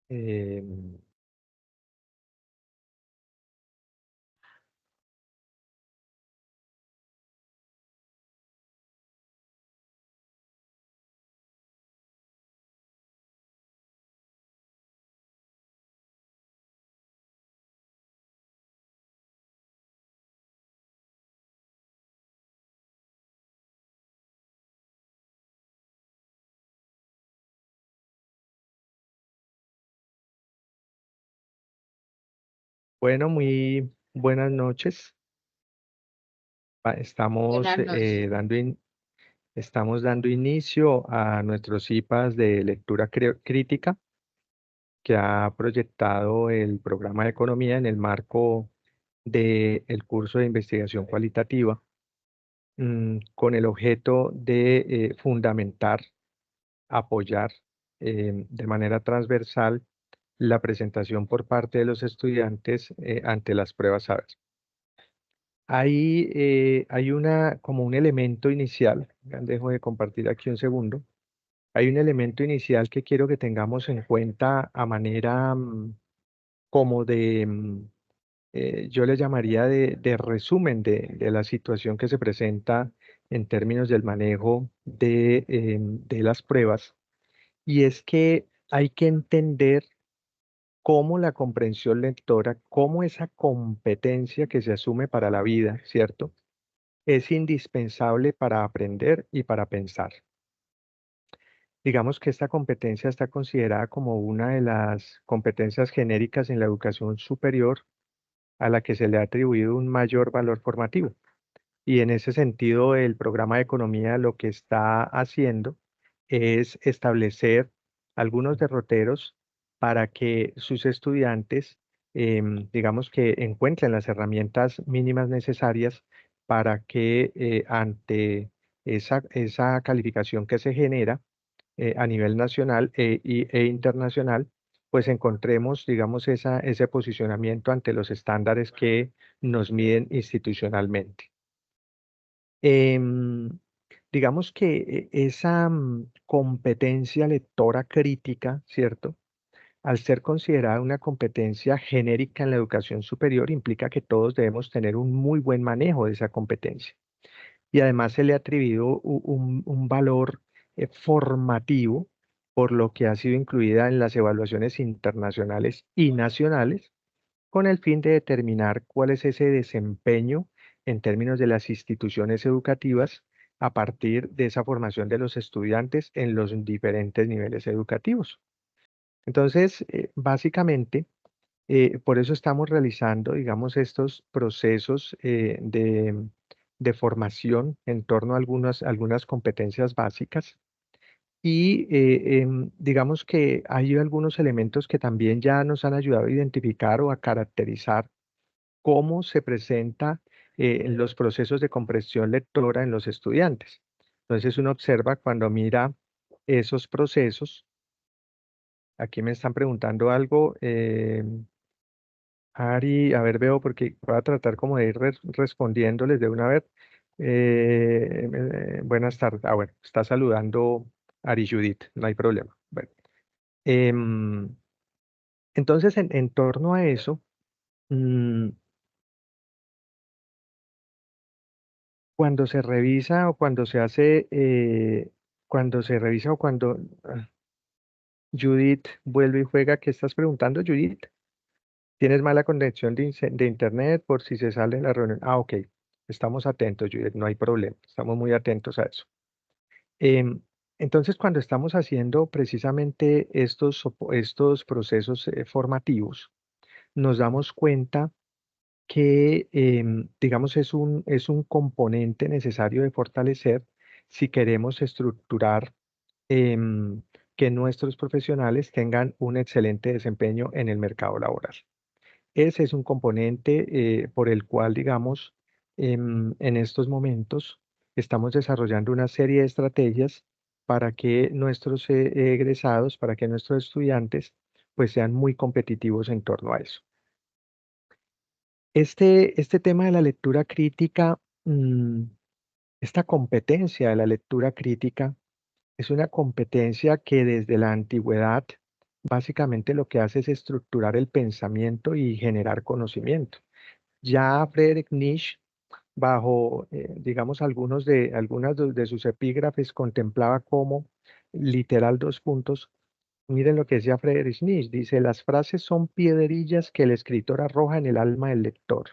Eh, bueno, muy buenas noches. Estamos, Buenas noches. estamos dando inicio a nuestros IPAs de lectura crítica que ha proyectado el programa de economía en el marco del curso de investigación cualitativa, con el objeto de fundamentar, apoyar de manera transversal la presentación por parte de los estudiantes ante las pruebas saber. Hay como un elemento inicial, dejo de compartir aquí un segundo. Hay un elemento inicial que quiero que tengamos en cuenta a manera como de, yo le llamaría de resumen de la situación que se presenta en términos del manejo de las pruebas. Y es que hay que entender cómo la comprensión lectora, cómo esa competencia que se asume para la vida, ¿cierto? Es indispensable para aprender y para pensar. Digamos que esta competencia está considerada como una de las competencias genéricas en la educación superior a la que se le ha atribuido un mayor valor formativo. Y en ese sentido, el programa de economía lo que está haciendo es establecer algunos derroteros para que sus estudiantes, digamos que encuentren las herramientas mínimas necesarias para que ante esa calificación que se genera a nivel nacional e internacional, pues encontremos, digamos, ese posicionamiento ante los estándares que nos miden institucionalmente. Em, digamos que esa competencia lectora crítica, ¿cierto? Al ser considerada una competencia genérica en la educación superior, implica que todos debemos tener un muy buen manejo de esa competencia. Y además se le ha atribuido un valor formativo, por lo que ha sido incluida en las evaluaciones internacionales y nacionales con el fin de determinar cuál es ese desempeño en términos de las instituciones educativas a partir de esa formación de los estudiantes en los diferentes niveles educativos. Entonces, básicamente, por eso estamos realizando, digamos, estos procesos de formación en torno a algunas competencias básicas y digamos que hay algunos elementos que también ya nos han ayudado a identificar o a caracterizar cómo se presenta en los procesos de comprensión lectora en los estudiantes. Entonces uno observa cuando mira esos procesos, aquí me están preguntando algo, Ari, a ver, veo porque voy a tratar como de ir respondiéndoles de una vez. Buenas tardes. Ah, bueno, está saludando Ari Judith, no hay problema. Bueno, em, entonces en torno a eso, mm, cuando se revisa o cuando se hace, cuando se revisa o cuando Judith vuelve y juega, ¿qué estás preguntando, Judith? ¿Tienes mala conexión de internet por si se sale la reunión? Ah, ok. Estamos atentos, Judith, no hay problema. Estamos muy atentos a eso. Em, entonces, cuando estamos haciendo precisamente estos procesos formativos, nos damos cuenta que, digamos, es un componente necesario de fortalecer si queremos estructurar em, que nuestros profesionales tengan un excelente desempeño en el mercado laboral. Ese es un componente por el cual, digamos, en estos momentos estamos desarrollando una serie de estrategias para que nuestros egresados, para que nuestros estudiantes, pues sean muy competitivos en torno a eso. Este tema de la lectura crítica, esta competencia de la lectura crítica, es una competencia que desde la antigüedad básicamente lo que hace es estructurar el pensamiento y generar conocimiento. Ya Friedrich Nietzsche, bajo, digamos, algunas de sus epígrafes, contemplaba como, literal, dos puntos. Miren lo que decía Friedrich Nietzsche, dice, las frases son piedrillas que el escritor arroja en el alma del lector.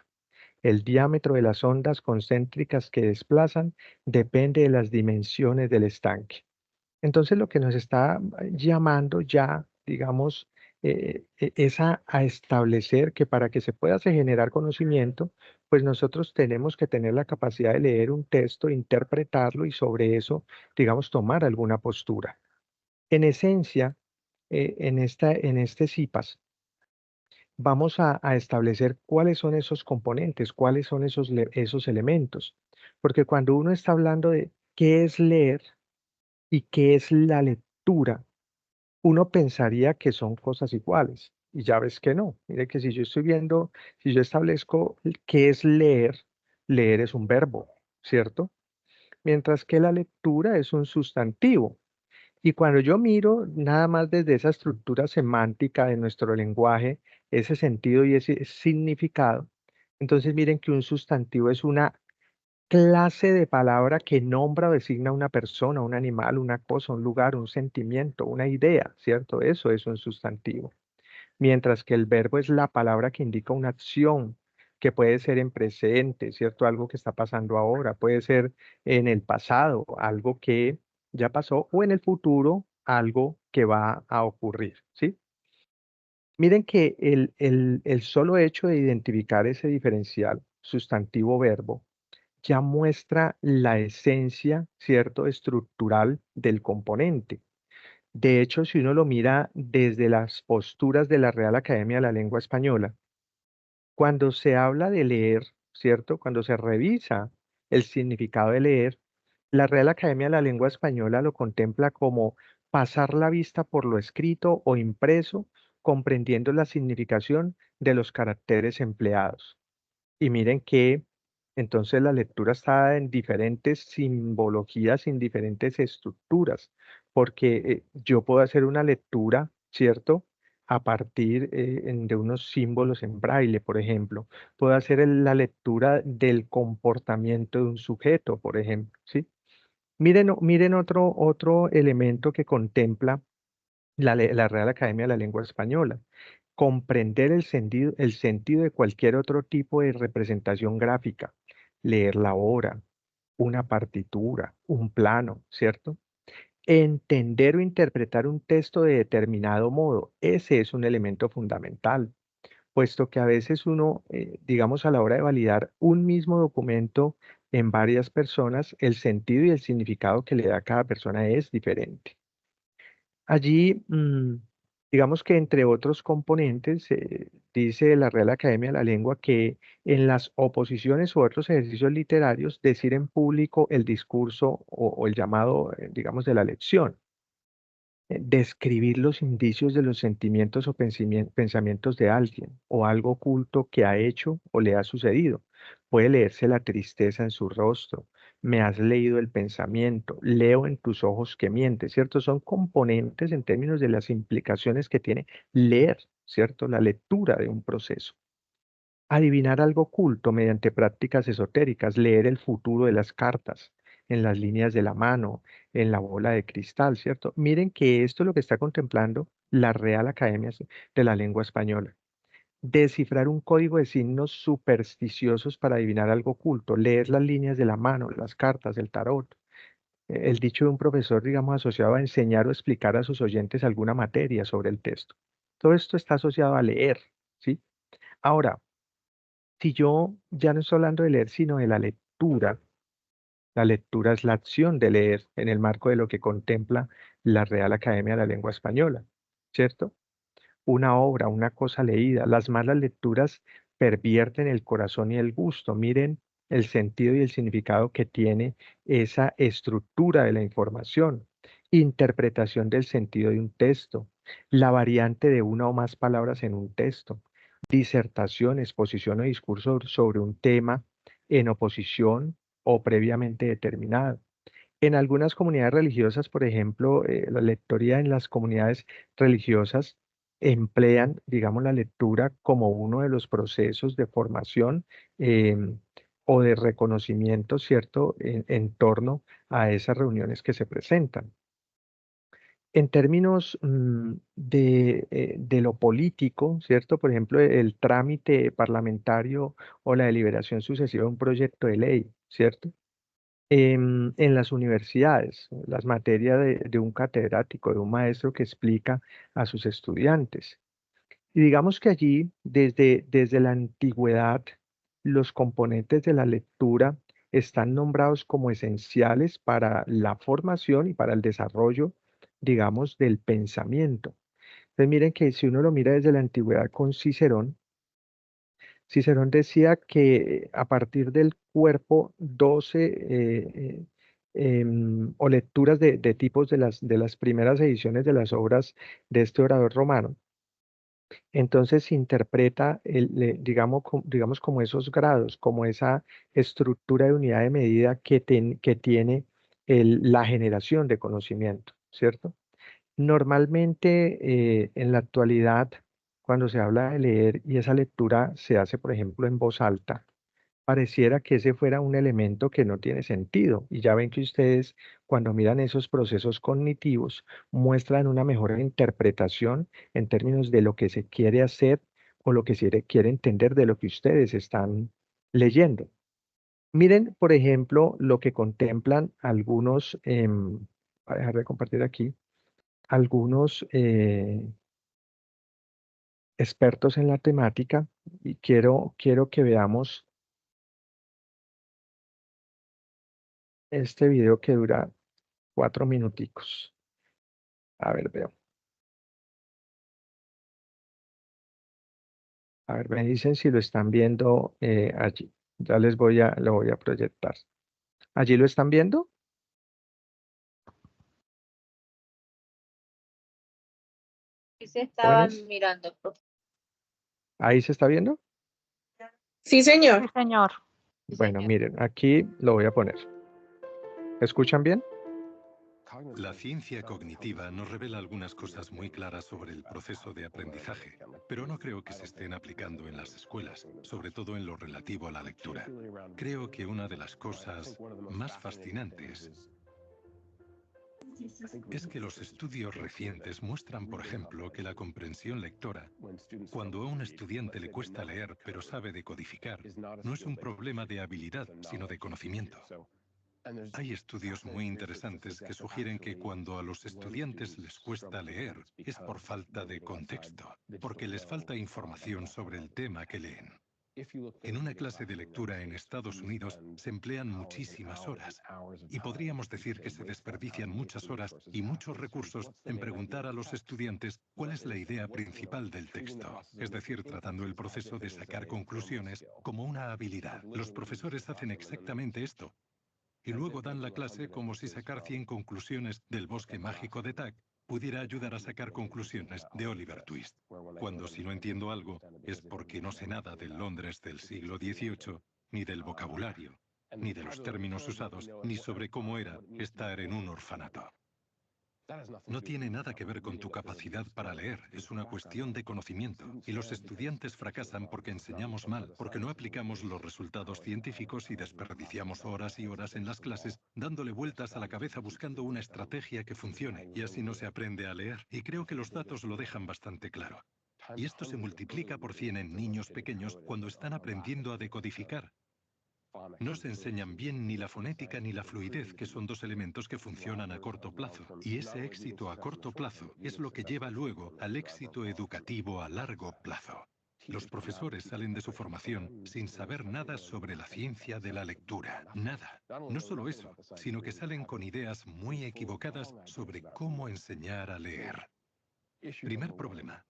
El diámetro de las ondas concéntricas que desplazan depende de las dimensiones del estanque. Entonces, lo que nos está llamando ya, digamos, es a establecer que para que se pueda generar conocimiento, pues nosotros tenemos que tener la capacidad de leer un texto, interpretarlo y sobre eso, digamos, tomar alguna postura. En esencia, en este CIPAS, vamos a establecer cuáles son esos componentes, cuáles son esos elementos. Porque cuando uno está hablando de qué es leer y qué es la lectura, uno pensaría que son cosas iguales y ya ves que no. Mire que si yo establezco qué es leer, leer es un verbo, ¿cierto? Mientras que la lectura es un sustantivo. Y cuando yo miro nada más desde esa estructura semántica de nuestro lenguaje, ese sentido y ese significado, entonces miren que un sustantivo es una clase de palabra que nombra o designa una persona, un animal, una cosa, un lugar, un sentimiento, una idea, ¿cierto? Eso es un sustantivo. Mientras que el verbo es la palabra que indica una acción, que puede ser en presente, ¿cierto? Algo que está pasando ahora, puede ser en el pasado, algo que ya pasó, o en el futuro, algo que va a ocurrir, ¿sí? Miren que el solo hecho de identificar ese diferencial sustantivo-verbo ya muestra la esencia, ¿cierto?, estructural del componente. De hecho, si uno lo mira desde las posturas de la Real Academia de la Lengua Española, cuando se habla de leer, ¿cierto? Cuando se revisa el significado de leer, la Real Academia de la Lengua Española lo contempla como pasar la vista por lo escrito o impreso, comprendiendo la significación de los caracteres empleados. Y miren que entonces la lectura está en diferentes simbologías, en diferentes estructuras, porque yo puedo hacer una lectura, ¿cierto? A partir de unos símbolos en braille, por ejemplo. Puedo hacer la lectura del comportamiento de un sujeto, por ejemplo, ¿sí? Miren otro elemento que contempla la Real Academia de la Lengua Española. Comprender el sentido de cualquier otro tipo de representación gráfica, leer la obra, una partitura, un plano, ¿cierto? Entender o interpretar un texto de determinado modo, ese es un elemento fundamental, puesto que a veces uno, digamos, a la hora de validar un mismo documento en varias personas, el sentido y el significado que le da a cada persona es diferente. Allí, digamos que entre otros componentes, dice la Real Academia de la Lengua que en las oposiciones u otros ejercicios literarios, decir en público el discurso o el llamado, digamos, de la lección, describir los indicios de los sentimientos o pensamientos de alguien o algo oculto que ha hecho o le ha sucedido. Puede leerse la tristeza en su rostro. Me has leído el pensamiento. Leo en tus ojos que mientes, ¿cierto? Son componentes en términos de las implicaciones que tiene leer, ¿cierto? La lectura de un proceso. Adivinar algo oculto mediante prácticas esotéricas, leer el futuro de las cartas, en las líneas de la mano, en la bola de cristal, ¿cierto? Miren que esto es lo que está contemplando la Real Academia de la Lengua Española. Descifrar un código de signos supersticiosos para adivinar algo oculto, leer las líneas de la mano, las cartas, el tarot. El dicho de un profesor, digamos, asociado a enseñar o explicar a sus oyentes alguna materia sobre el texto. Todo esto está asociado a leer, ¿sí? Ahora, si yo ya no estoy hablando de leer, sino de la lectura es la acción de leer en el marco de lo que contempla la Real Academia de la Lengua Española, ¿cierto? Una obra, una cosa leída. Las malas lecturas pervierten el corazón y el gusto. Miren el sentido y el significado que tiene esa estructura de la información. Interpretación del sentido de un texto. La variante de una o más palabras en un texto. Disertación, exposición o discurso sobre un tema en oposición o previamente determinado. En algunas comunidades religiosas, por ejemplo, la lectoría en las comunidades religiosas emplean, digamos, la lectura como uno de los procesos de formación em, o de reconocimiento, ¿cierto?, en torno a esas reuniones que se presentan. En términos de lo político, ¿cierto? Por ejemplo, el trámite parlamentario o la deliberación sucesiva de un proyecto de ley, ¿cierto? En las universidades, las materias de un catedrático, de un maestro que explica a sus estudiantes. Y digamos que allí, desde la antigüedad, los componentes de la lectura están nombrados como esenciales para la formación y para el desarrollo, digamos, del pensamiento. Entonces, miren que si uno lo mira desde la antigüedad con Cicerón, Cicerón decía que a partir del cuerpo 12 o lecturas de tipos de las primeras ediciones de las obras de este orador romano, entonces se interpreta, digamos, como esos grados, como esa estructura de unidad de medida que tiene la generación de conocimiento, ¿cierto? Normalmente, en la actualidad, cuando se habla de leer y esa lectura se hace, por ejemplo, en voz alta, pareciera que ese fuera un elemento que no tiene sentido. Y ya ven que ustedes, cuando miran esos procesos cognitivos, muestran una mejor interpretación en términos de lo que se quiere hacer o lo que se quiere entender de lo que ustedes están leyendo. Miren, por ejemplo, lo que contemplan algunos, voy a dejar de compartir aquí, algunos expertos en la temática, y quiero que veamos este video que dura 4 minuticos. A ver, veo. A ver, me dicen si lo están viendo allí. Ya lo voy a proyectar. ¿Allí lo están viendo? Sí se estaban Jóvenes, mirando, profe. ¿ahí se está viendo? Sí, Sí, señor. señor. Sí, Bueno, señor. miren, aquí lo voy a poner. ¿Escuchan bien? La ciencia cognitiva nos revela algunas cosas muy claras sobre el proceso de aprendizaje, pero no creo que se estén aplicando en las escuelas, sobre todo en lo relativo a la lectura. Creo que una de las cosas más fascinantes es que los estudios recientes muestran, por ejemplo, que la comprensión lectora, cuando a un estudiante le cuesta leer pero sabe decodificar, no es un problema de habilidad, sino de conocimiento. Hay estudios muy interesantes que sugieren que cuando a los estudiantes les cuesta leer es por falta de contexto, porque les falta información sobre el tema que leen. En una clase de lectura en Estados Unidos se emplean muchísimas horas y podríamos decir que se desperdician muchas horas y muchos recursos en preguntar a los estudiantes cuál es la idea principal del texto, es decir, tratando el proceso de sacar conclusiones como una habilidad. Los profesores hacen exactamente esto. Y luego dan la clase como si sacar 100 conclusiones del bosque mágico de Tack pudiera ayudar a sacar conclusiones de Oliver Twist. Cuando si no entiendo algo es porque no sé nada del Londres del siglo XVIII, ni del vocabulario, ni de los términos usados, ni sobre cómo era estar en un orfanato. No tiene nada que ver con tu capacidad para leer, es una cuestión de conocimiento. Y los estudiantes fracasan porque enseñamos mal, porque no aplicamos los resultados científicos y desperdiciamos horas y horas en las clases dándole vueltas a la cabeza buscando una estrategia que funcione. Y así no se aprende a leer. Y creo que los datos lo dejan bastante claro. Y esto se multiplica por 100 en niños pequeños cuando están aprendiendo a decodificar. No se enseñan bien ni la fonética ni la fluidez, que son dos elementos que funcionan a corto plazo. Y ese éxito a corto plazo es lo que lleva luego al éxito educativo a largo plazo. Los profesores salen de su formación sin saber nada sobre la ciencia de la lectura. Nada. No solo eso, sino que salen con ideas muy equivocadas sobre cómo enseñar a leer. Primer problema.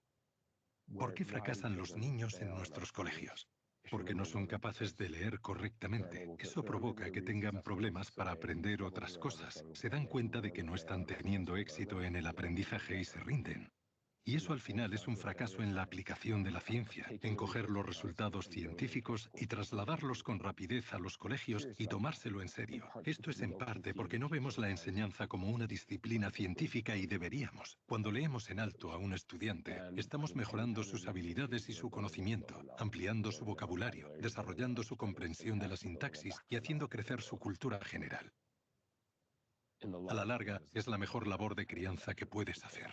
¿Por qué fracasan los niños en nuestros colegios? Porque no son capaces de leer correctamente. Eso provoca que tengan problemas para aprender otras cosas. Se dan cuenta de que no están teniendo éxito en el aprendizaje y se rinden. Y eso al final es un fracaso en la aplicación de la ciencia, en coger los resultados científicos y trasladarlos con rapidez a los colegios y tomárselo en serio. Esto es en parte porque no vemos la enseñanza como una disciplina científica y deberíamos. Cuando leemos en alto a un estudiante, estamos mejorando sus habilidades y su conocimiento, ampliando su vocabulario, desarrollando su comprensión de la sintaxis y haciendo crecer su cultura general. A la larga, es la mejor labor de crianza que puedes hacer.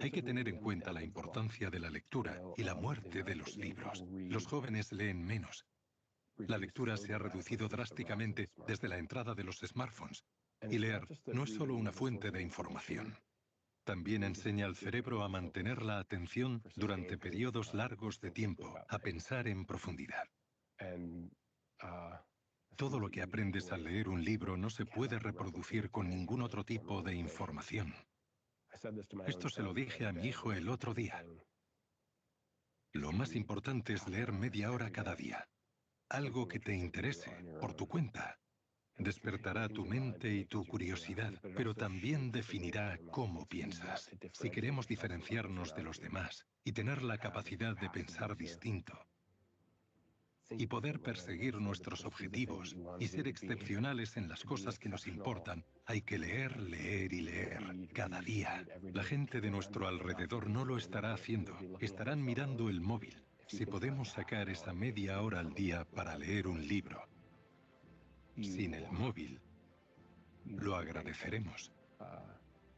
Hay que tener en cuenta la importancia de la lectura y la muerte de los libros. Los jóvenes leen menos. La lectura se ha reducido drásticamente desde la entrada de los smartphones. Y leer no es solo una fuente de información. También enseña al cerebro a mantener la atención durante periodos largos de tiempo, a pensar en profundidad. Todo lo que aprendes al leer un libro no se puede reproducir con ningún otro tipo de información. Esto se lo dije a mi hijo el otro día. Lo más importante es leer media hora cada día. Algo que te interese, por tu cuenta. Despertará tu mente y tu curiosidad, pero también definirá cómo piensas. Si queremos diferenciarnos de los demás y tener la capacidad de pensar distinto, y poder perseguir nuestros objetivos y ser excepcionales en las cosas que nos importan, hay que leer, leer y leer cada día. La gente de nuestro alrededor no lo estará haciendo, estarán mirando el móvil. Si podemos sacar esa media hora al día para leer un libro, sin el móvil, lo agradeceremos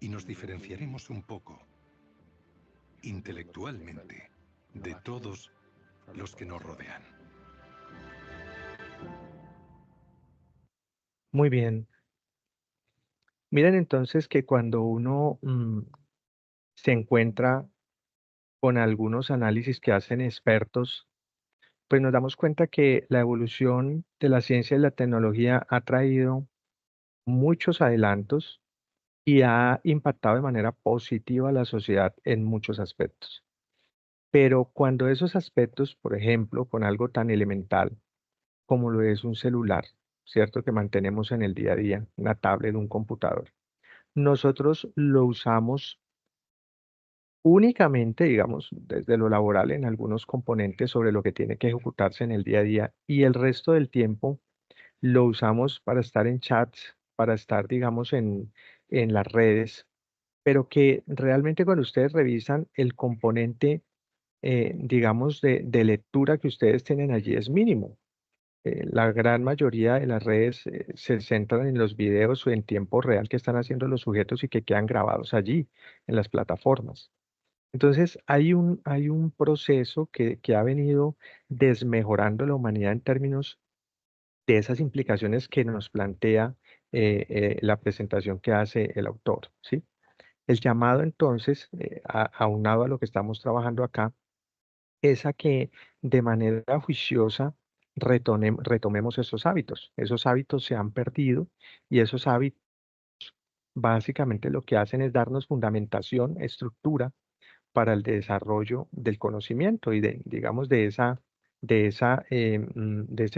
y nos diferenciaremos un poco, intelectualmente, de todos los que nos rodean. Muy bien. Miren entonces que cuando uno se encuentra con algunos análisis que hacen expertos, pues nos damos cuenta que la evolución de la ciencia y la tecnología ha traído muchos adelantos y ha impactado de manera positiva a la sociedad en muchos aspectos. Pero cuando esos aspectos, por ejemplo, con algo tan elemental como lo es un celular, ¿cierto? Que mantenemos en el día a día, una tablet, un computador, nosotros lo usamos únicamente, digamos, desde lo laboral en algunos componentes sobre lo que tiene que ejecutarse en el día a día y el resto del tiempo lo usamos para estar en chats, para estar, digamos, en las redes, pero que realmente cuando ustedes revisan el componente, digamos, de lectura que ustedes tienen allí es mínimo. La gran mayoría de las redes se centran en los videos o en tiempo real que están haciendo los sujetos y que quedan grabados allí en las plataformas. Entonces, hay un proceso que ha venido desmejorando la humanidad en términos de esas implicaciones que nos plantea la presentación que hace el autor, ¿sí? El llamado entonces, aunado a lo que estamos trabajando acá, es a que de manera juiciosa retomemos esos hábitos. Esos hábitos se han perdido y esos hábitos básicamente lo que hacen es darnos fundamentación, estructura para el desarrollo del conocimiento y digamos, de ese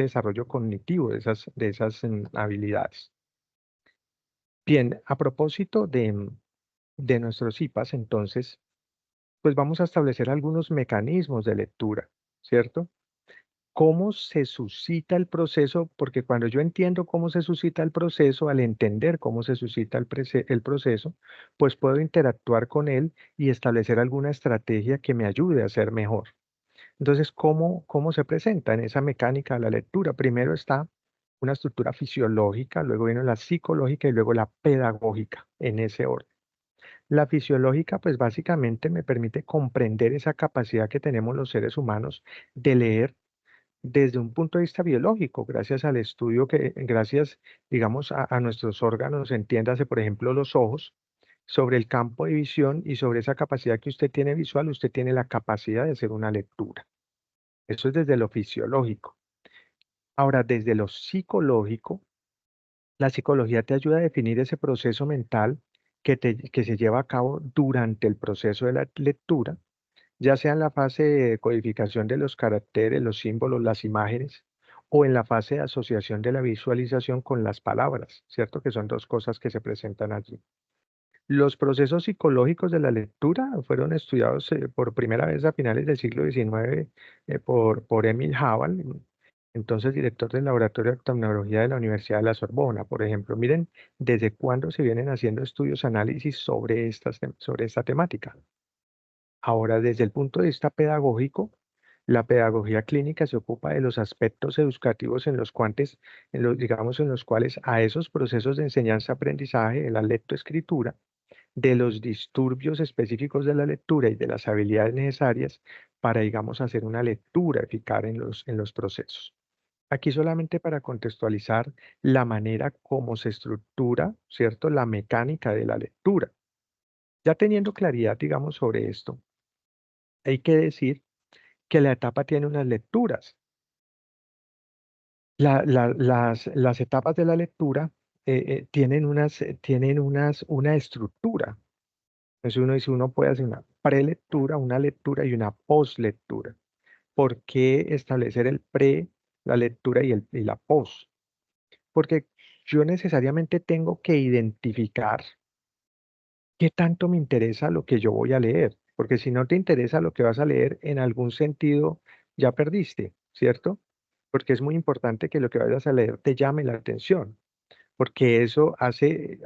desarrollo cognitivo, de esas habilidades. Bien, a propósito de nuestros IPAs, entonces, pues vamos a establecer algunos mecanismos de lectura, ¿cierto? ¿Cómo se suscita el proceso? Porque cuando yo entiendo cómo se suscita el proceso, al entender cómo se suscita el proceso, pues puedo interactuar con él y establecer alguna estrategia que me ayude a ser mejor. Entonces, ¿cómo se presenta en esa mecánica de la lectura? Primero está una estructura fisiológica, luego viene la psicológica y luego la pedagógica, en ese orden. La fisiológica, pues básicamente me permite comprender esa capacidad que tenemos los seres humanos de leer desde un punto de vista biológico, gracias al estudio gracias, digamos, a nuestros órganos, entiéndase, por ejemplo, los ojos, sobre el campo de visión y sobre esa capacidad que usted tiene visual, usted tiene la capacidad de hacer una lectura. Eso es desde lo fisiológico. Ahora, desde lo psicológico, la psicología te ayuda a definir ese proceso mental que se lleva a cabo durante el proceso de la lectura, ya sea en la fase de codificación de los caracteres, los símbolos, las imágenes, o en la fase de asociación de la visualización con las palabras, ¿cierto? Que son dos cosas que se presentan allí. Los procesos psicológicos de la lectura fueron estudiados por primera vez a finales del siglo XIX por Emil Hall, entonces director del Laboratorio de Oftalmología de la Universidad de la Sorbona, por ejemplo. Miren desde cuándo se vienen haciendo estudios, análisis sobre esta temática. Ahora, desde el punto de vista pedagógico, la pedagogía clínica se ocupa de los aspectos educativos digamos, en los cuales a esos procesos de enseñanza-aprendizaje, de la lectoescritura, de los disturbios específicos de la lectura y de las habilidades necesarias para, digamos, hacer una lectura eficaz en los procesos. Aquí solamente para contextualizar la manera como se estructura, ¿cierto? La mecánica de la lectura. Ya teniendo claridad, digamos, sobre esto, hay que decir que la etapa tiene unas lecturas. Las etapas de la lectura tienen una estructura. Entonces uno dice, uno puede hacer una prelectura, una lectura y una postlectura. ¿Por qué establecer el pre, la lectura y la post? Porque yo necesariamente tengo que identificar qué tanto me interesa lo que yo voy a leer. Porque si no te interesa lo que vas a leer, en algún sentido ya perdiste, ¿cierto? Porque es muy importante que lo que vayas a leer te llame la atención, porque eso hace,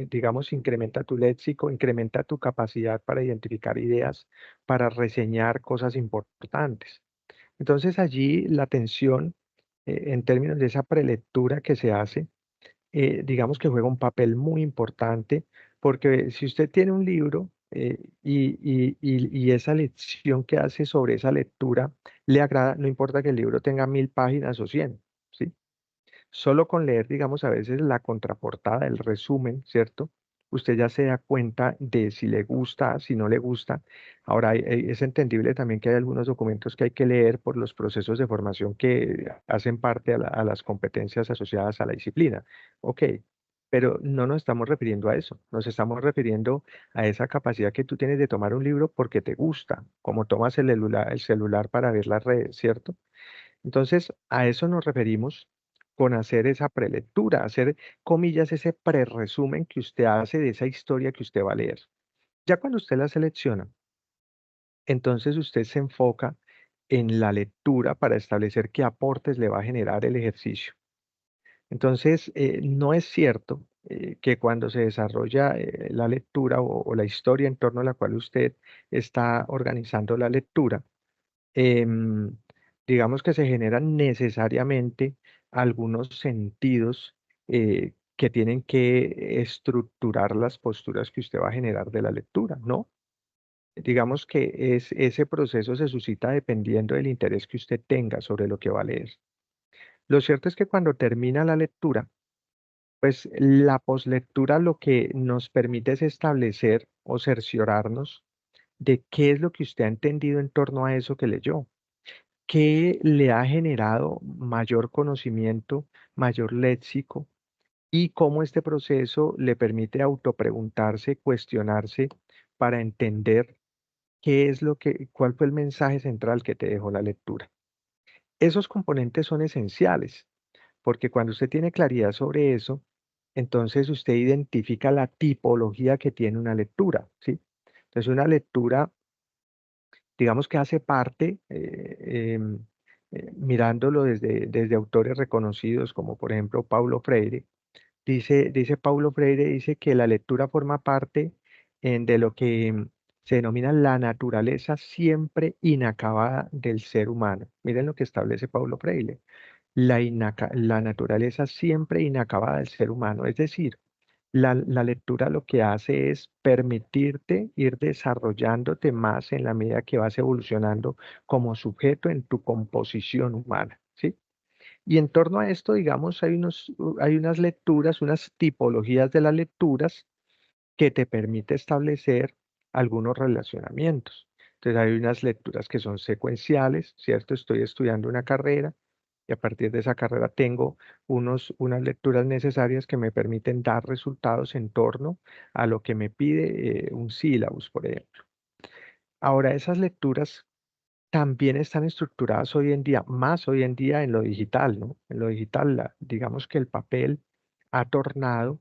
digamos, incrementa tu léxico, incrementa tu capacidad para identificar ideas, para reseñar cosas importantes. Entonces allí la atención, en términos de esa prelectura que se hace, digamos que juega un papel muy importante, porque si usted tiene un libro y esa lección que hace sobre esa lectura le agrada, no importa que el libro tenga 1000 páginas o 100, ¿sí? Solo con leer, digamos, a veces la contraportada, el resumen, ¿cierto? Usted ya se da cuenta de si le gusta, si no le gusta. Ahora, es entendible también que hay algunos documentos que hay que leer por los procesos de formación que hacen parte a las competencias asociadas a la disciplina. Ok, pero no nos estamos refiriendo a eso. Nos estamos refiriendo a esa capacidad que tú tienes de tomar un libro porque te gusta, como tomas el celular para ver las redes, ¿cierto? Entonces, a eso nos referimos con hacer esa prelectura, hacer, comillas, ese preresumen que usted hace de esa historia que usted va a leer. Ya cuando usted la selecciona, entonces usted se enfoca en la lectura para establecer qué aportes le va a generar el ejercicio. Entonces, no es cierto que cuando se desarrolla la lectura o la historia en torno a la cual usted está organizando la lectura, em, digamos que se generan necesariamente algunos sentidos que tienen que estructurar las posturas que usted va a generar de la lectura, ¿no? Digamos que ese proceso se suscita dependiendo del interés que usted tenga sobre lo que va a leer. Lo cierto es que cuando termina la lectura, pues la poslectura lo que nos permite es establecer o cerciorarnos de qué es lo que usted ha entendido en torno a eso que leyó. ¿Qué le ha generado mayor conocimiento, mayor léxico? Y cómo este proceso le permite autopreguntarse, cuestionarse para entender cuál fue el mensaje central que te dejó la lectura. Esos componentes son esenciales, porque cuando usted tiene claridad sobre eso, entonces usted identifica la tipología que tiene una lectura, ¿sí? Entonces una lectura, digamos que hace parte, mirándolo desde autores reconocidos como por ejemplo Paulo Freire, dice Paulo Freire, dice que la lectura forma parte de lo que se denomina la naturaleza siempre inacabada del ser humano. Miren lo que establece Paulo Freire, la naturaleza siempre inacabada del ser humano, es decir, la lectura lo que hace es permitirte ir desarrollándote más en la medida que vas evolucionando como sujeto en tu composición humana, ¿sí? Y en torno a esto, digamos, hay unas lecturas, unas tipologías de las lecturas que te permite establecer algunos relacionamientos. Entonces, hay unas lecturas que son secuenciales, ¿cierto? Estoy estudiando una carrera y a partir de esa carrera tengo unas lecturas necesarias que me permiten dar resultados en torno a lo que me pide un sílabus, por ejemplo. Ahora, esas lecturas también están estructuradas hoy en día, más hoy en día en lo digital, ¿no? En lo digital, digamos que el papel ha tornado,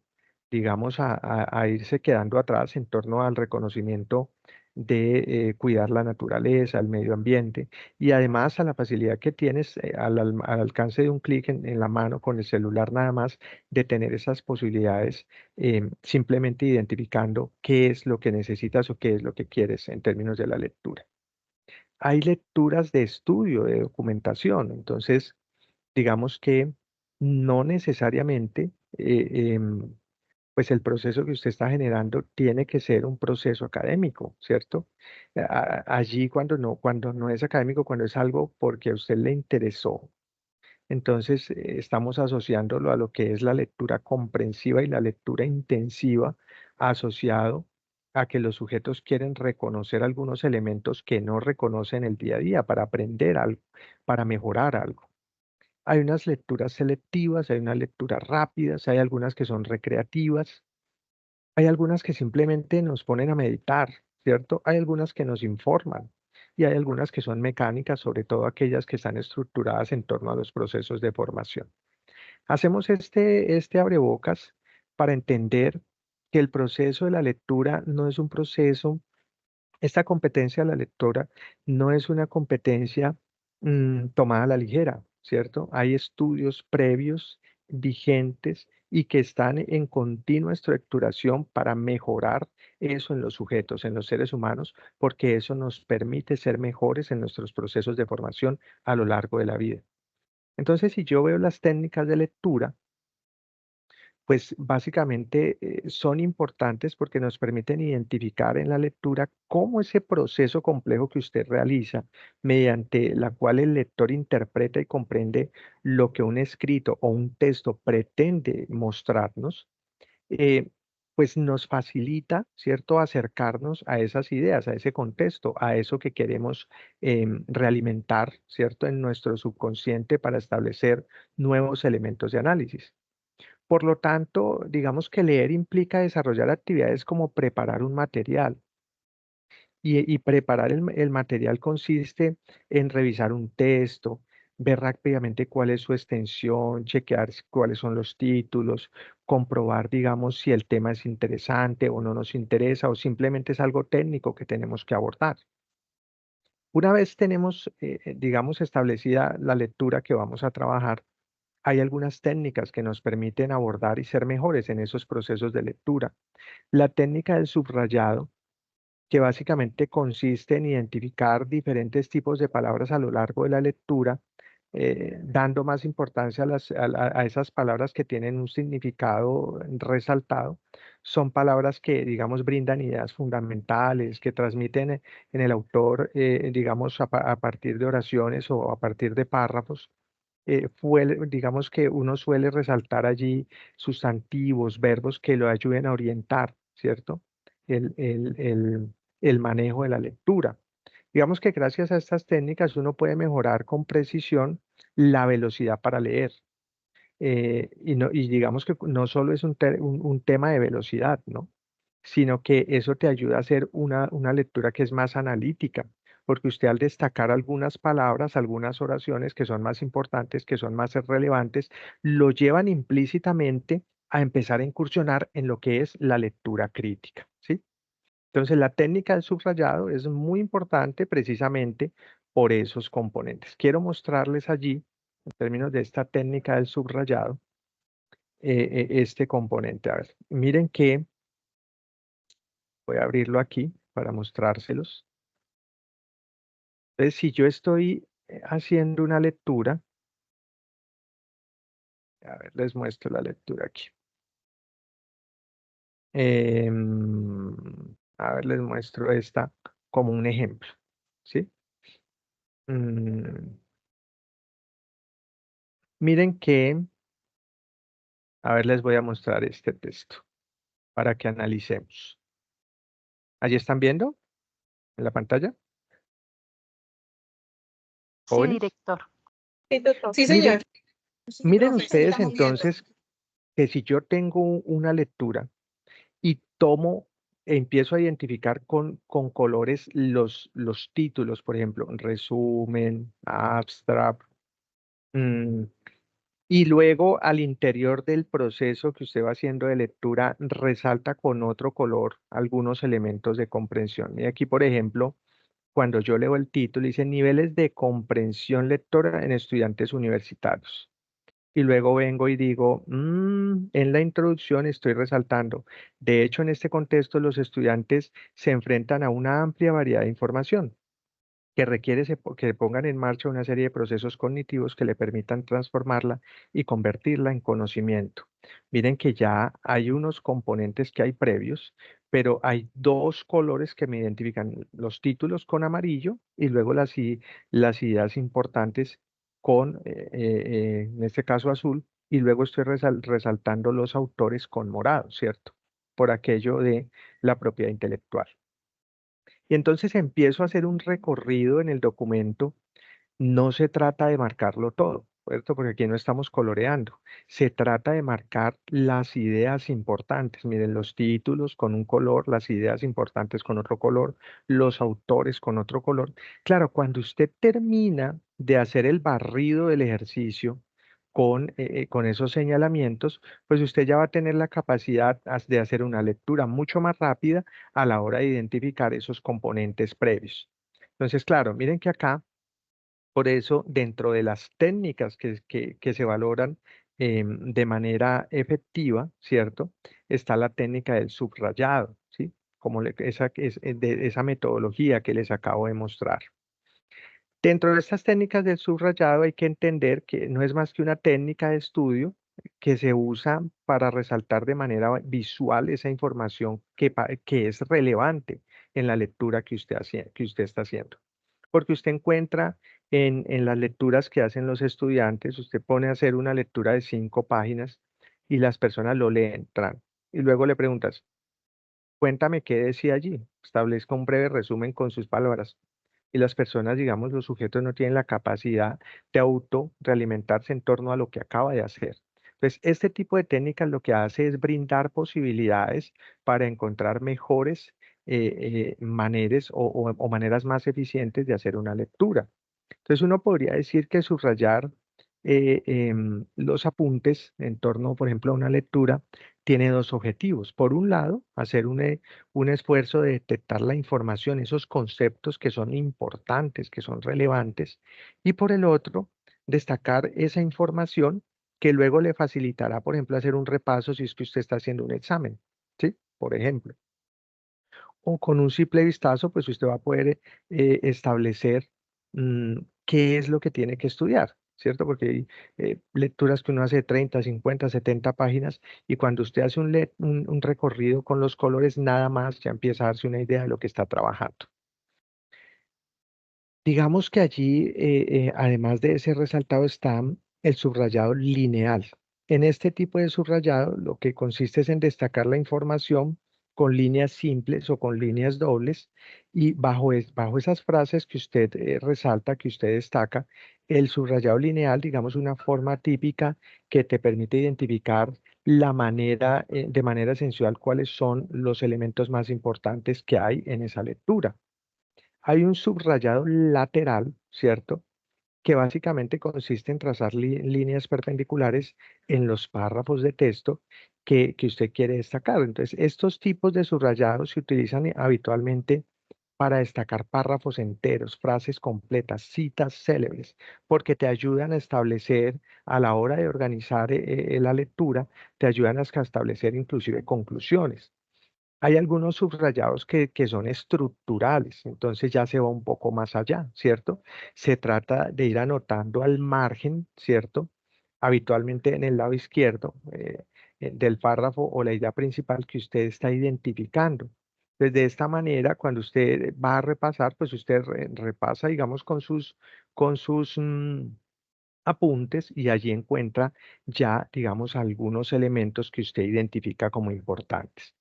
digamos, a irse quedando atrás en torno al reconocimiento de cuidar la naturaleza, el medio ambiente y además a la facilidad que tienes al alcance de un clic en la mano con el celular nada más de tener esas posibilidades simplemente identificando qué es lo que necesitas o qué es lo que quieres en términos de la lectura. Hay lecturas de estudio, de documentación, entonces digamos que no necesariamente pues el proceso que usted está generando tiene que ser un proceso académico, ¿cierto? Allí cuando no es académico, cuando es algo porque a usted le interesó, entonces estamos asociándolo a lo que es la lectura comprensiva y la lectura intensiva, asociado a que los sujetos quieren reconocer algunos elementos que no reconocen el día a día para aprender algo, para mejorar algo. Hay unas lecturas selectivas, hay unas lecturas rápidas, hay algunas que son recreativas, hay algunas que simplemente nos ponen a meditar, ¿cierto? Hay algunas que nos informan y hay algunas que son mecánicas, sobre todo aquellas que están estructuradas en torno a los procesos de formación. Hacemos este abrebocas para entender que el proceso de la lectura no es un proceso, esta competencia de la lectora no es una competencia tomada a la ligera, ¿cierto? Hay estudios previos, vigentes y que están en continua estructuración para mejorar eso en los sujetos, en los seres humanos, porque eso nos permite ser mejores en nuestros procesos de formación a lo largo de la vida. Entonces, si yo veo las técnicas de lectura, pues básicamente son importantes porque nos permiten identificar en la lectura cómo ese proceso complejo que usted realiza, mediante la cual el lector interpreta y comprende lo que un escrito o un texto pretende mostrarnos, eh, pues nos facilita, ¿cierto?, acercarnos a esas ideas, a ese contexto, a eso que queremos realimentar, ¿cierto?, en nuestro subconsciente para establecer nuevos elementos de análisis. Por lo tanto, digamos que leer implica desarrollar actividades como preparar un material. Y preparar el material consiste en revisar un texto, ver rápidamente cuál es su extensión, chequear cuáles son los títulos, comprobar, digamos, si el tema es interesante o no nos interesa o simplemente es algo técnico que tenemos que abordar. Una vez tenemos, digamos, establecida la lectura que vamos a trabajar, hay algunas técnicas que nos permiten abordar y ser mejores en esos procesos de lectura. La técnica del subrayado, que básicamente consiste en identificar diferentes tipos de palabras a lo largo de la lectura, dando más importancia a esas palabras que tienen un significado resaltado. Son palabras que, digamos, brindan ideas fundamentales, que transmiten en el autor, digamos, a partir de oraciones o a partir de párrafos digamos que uno suele resaltar allí sustantivos, verbos que lo ayuden a orientar, ¿cierto? El, el, el, el manejo de la lectura. Digamos que gracias a estas técnicas uno puede mejorar con precisión la velocidad para leer. Y digamos que no solo es un tema de velocidad, ¿no? Sino que eso te ayuda a hacer una lectura que es más analítica, porque usted al destacar algunas palabras, algunas oraciones que son más importantes, que son más relevantes, lo llevan implícitamente a empezar a incursionar en lo que es la lectura crítica, ¿sí? Entonces, la técnica del subrayado es muy importante precisamente por esos componentes. Quiero mostrarles allí, en términos de esta técnica del subrayado, este componente. A ver, miren que voy a abrirlo aquí para mostrárselos. Entonces, si yo estoy haciendo una lectura, a ver, les muestro la lectura aquí. A ver, les muestro esta como un ejemplo, ¿sí? Mm, miren que, a ver, les voy a mostrar este texto para que analicemos. ¿Allí están viendo en la pantalla, Sí, jóvenes? director. Sí, Miren, señor. miren Profe, sí, ustedes estamos viendo. entonces que si yo tengo una lectura y empiezo a identificar con colores los títulos, por ejemplo, resumen, abstract, mm, Y luego al interior del proceso que usted va haciendo de lectura, resalta con otro color algunos elementos de comprensión. Y aquí, por ejemplo, cuando yo leo el título, dice niveles de comprensión lectora en estudiantes universitarios. Y luego vengo y digo, en la introducción estoy resaltando. De hecho, en este contexto, los estudiantes se enfrentan a una amplia variedad de información que requiere que pongan en marcha una serie de procesos cognitivos que le permitan transformarla y convertirla en conocimiento. Miren que ya hay unos componentes que hay previos, pero hay dos colores que me identifican, los títulos con amarillo y luego las ideas importantes con, en este caso azul, y luego estoy resaltando los autores con morado, ¿cierto? Por aquello de la propiedad intelectual. Y entonces empiezo a hacer un recorrido en el documento. No se trata de marcarlo todo, ¿cierto? Porque aquí no estamos coloreando. Se trata de marcar las ideas importantes. Miren, los títulos con un color, las ideas importantes con otro color, los autores con otro color. Claro, cuando usted termina de hacer el barrido del ejercicio con esos señalamientos, pues usted ya va a tener la capacidad de hacer una lectura mucho más rápida a la hora de identificar esos componentes previos. Entonces, claro, miren que acá por eso, dentro de las técnicas que se valoran de manera efectiva, ¿cierto? Está la técnica del subrayado, ¿sí? Como de esa metodología que les acabo de mostrar. Dentro de estas técnicas del subrayado hay que entender que no es más que una técnica de estudio que se usa para resaltar de manera visual esa información que es relevante en la lectura que usted está haciendo. Porque usted encuentra en las lecturas que hacen los estudiantes, usted pone a hacer una lectura de 5 páginas y las personas lo leen, y luego le preguntas, cuéntame qué decía allí, establezca un breve resumen con sus palabras. Y las personas, digamos, los sujetos no tienen la capacidad de auto-realimentarse en torno a lo que acaba de hacer. Entonces, este tipo de técnicas lo que hace es brindar posibilidades para encontrar mejores maneras o maneras más eficientes de hacer una lectura. Entonces uno podría decir que subrayar los apuntes en torno, por ejemplo, a una lectura tiene dos objetivos. Por un lado, hacer un esfuerzo de detectar la información, esos conceptos que son importantes, que son relevantes, y por el otro, destacar esa información que luego le facilitará, por ejemplo, hacer un repaso si es que usted está haciendo un examen, ¿sí? Por ejemplo. O con un simple vistazo, pues usted va a poder establecer qué es lo que tiene que estudiar, ¿cierto? Porque hay lecturas que uno hace de 30, 50, 70 páginas y cuando usted hace un recorrido con los colores, nada más ya empieza a darse una idea de lo que está trabajando. Digamos que allí, además de ese resaltado, está el subrayado lineal. En este tipo de subrayado, lo que consiste es en destacar la información con líneas simples o con líneas dobles y bajo esas frases que usted resalta, que usted destaca, el subrayado lineal, digamos, una forma típica que te permite identificar de manera esencial cuáles son los elementos más importantes que hay en esa lectura. Hay un subrayado lateral, ¿cierto? Que básicamente consiste en trazar líneas perpendiculares en los párrafos de texto que usted quiere destacar. Entonces, estos tipos de subrayados se utilizan habitualmente para destacar párrafos enteros, frases completas, citas célebres, porque te ayudan a establecer a la hora de organizar la lectura, te ayudan a establecer inclusive conclusiones. Hay algunos subrayados que son estructurales, entonces ya se va un poco más allá, ¿cierto? Se trata de ir anotando al margen, ¿cierto? Habitualmente en el lado izquierdo del párrafo o la idea principal que usted está identificando. Pues de esta manera, cuando usted va a repasar, pues usted repasa, digamos, con sus apuntes y allí encuentra ya, digamos, algunos elementos que usted identifica como importantes.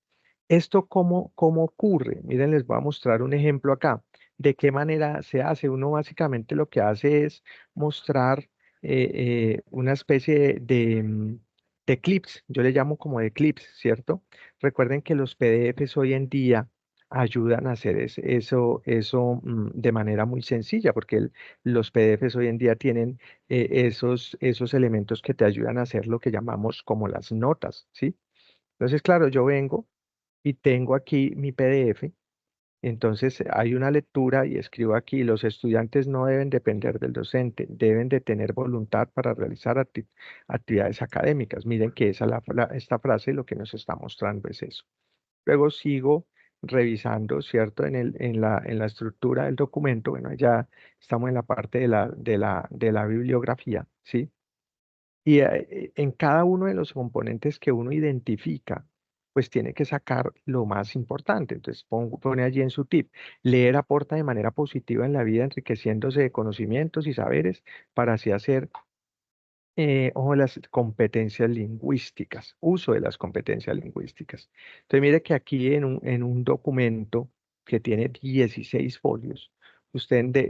¿Esto cómo ocurre? Miren, les voy a mostrar un ejemplo acá. ¿De qué manera se hace? Uno básicamente lo que hace es mostrar una especie de clips. Yo le llamo como de clips, ¿cierto? Recuerden que los PDFs hoy en día ayudan a hacer eso de manera muy sencilla, porque los PDFs hoy en día tienen esos elementos que te ayudan a hacer lo que llamamos como las notas, ¿sí? Entonces, claro, yo vengo y tengo aquí mi PDF. Entonces hay una lectura y escribo aquí, los estudiantes no deben depender del docente, deben de tener voluntad para realizar actividades académicas. Miren que esta frase lo que nos está mostrando es eso. Luego sigo revisando, ¿cierto? En la estructura del documento, bueno, ya estamos en la parte de la bibliografía, ¿sí? Y en cada uno de los componentes que uno identifica, pues tiene que sacar lo más importante. Entonces pone allí en su tip, leer aporta de manera positiva en la vida, enriqueciéndose de conocimientos y saberes para así hacer ojo, las competencias lingüísticas, uso de las competencias lingüísticas. Entonces, mire que aquí en un documento que tiene 16 folios,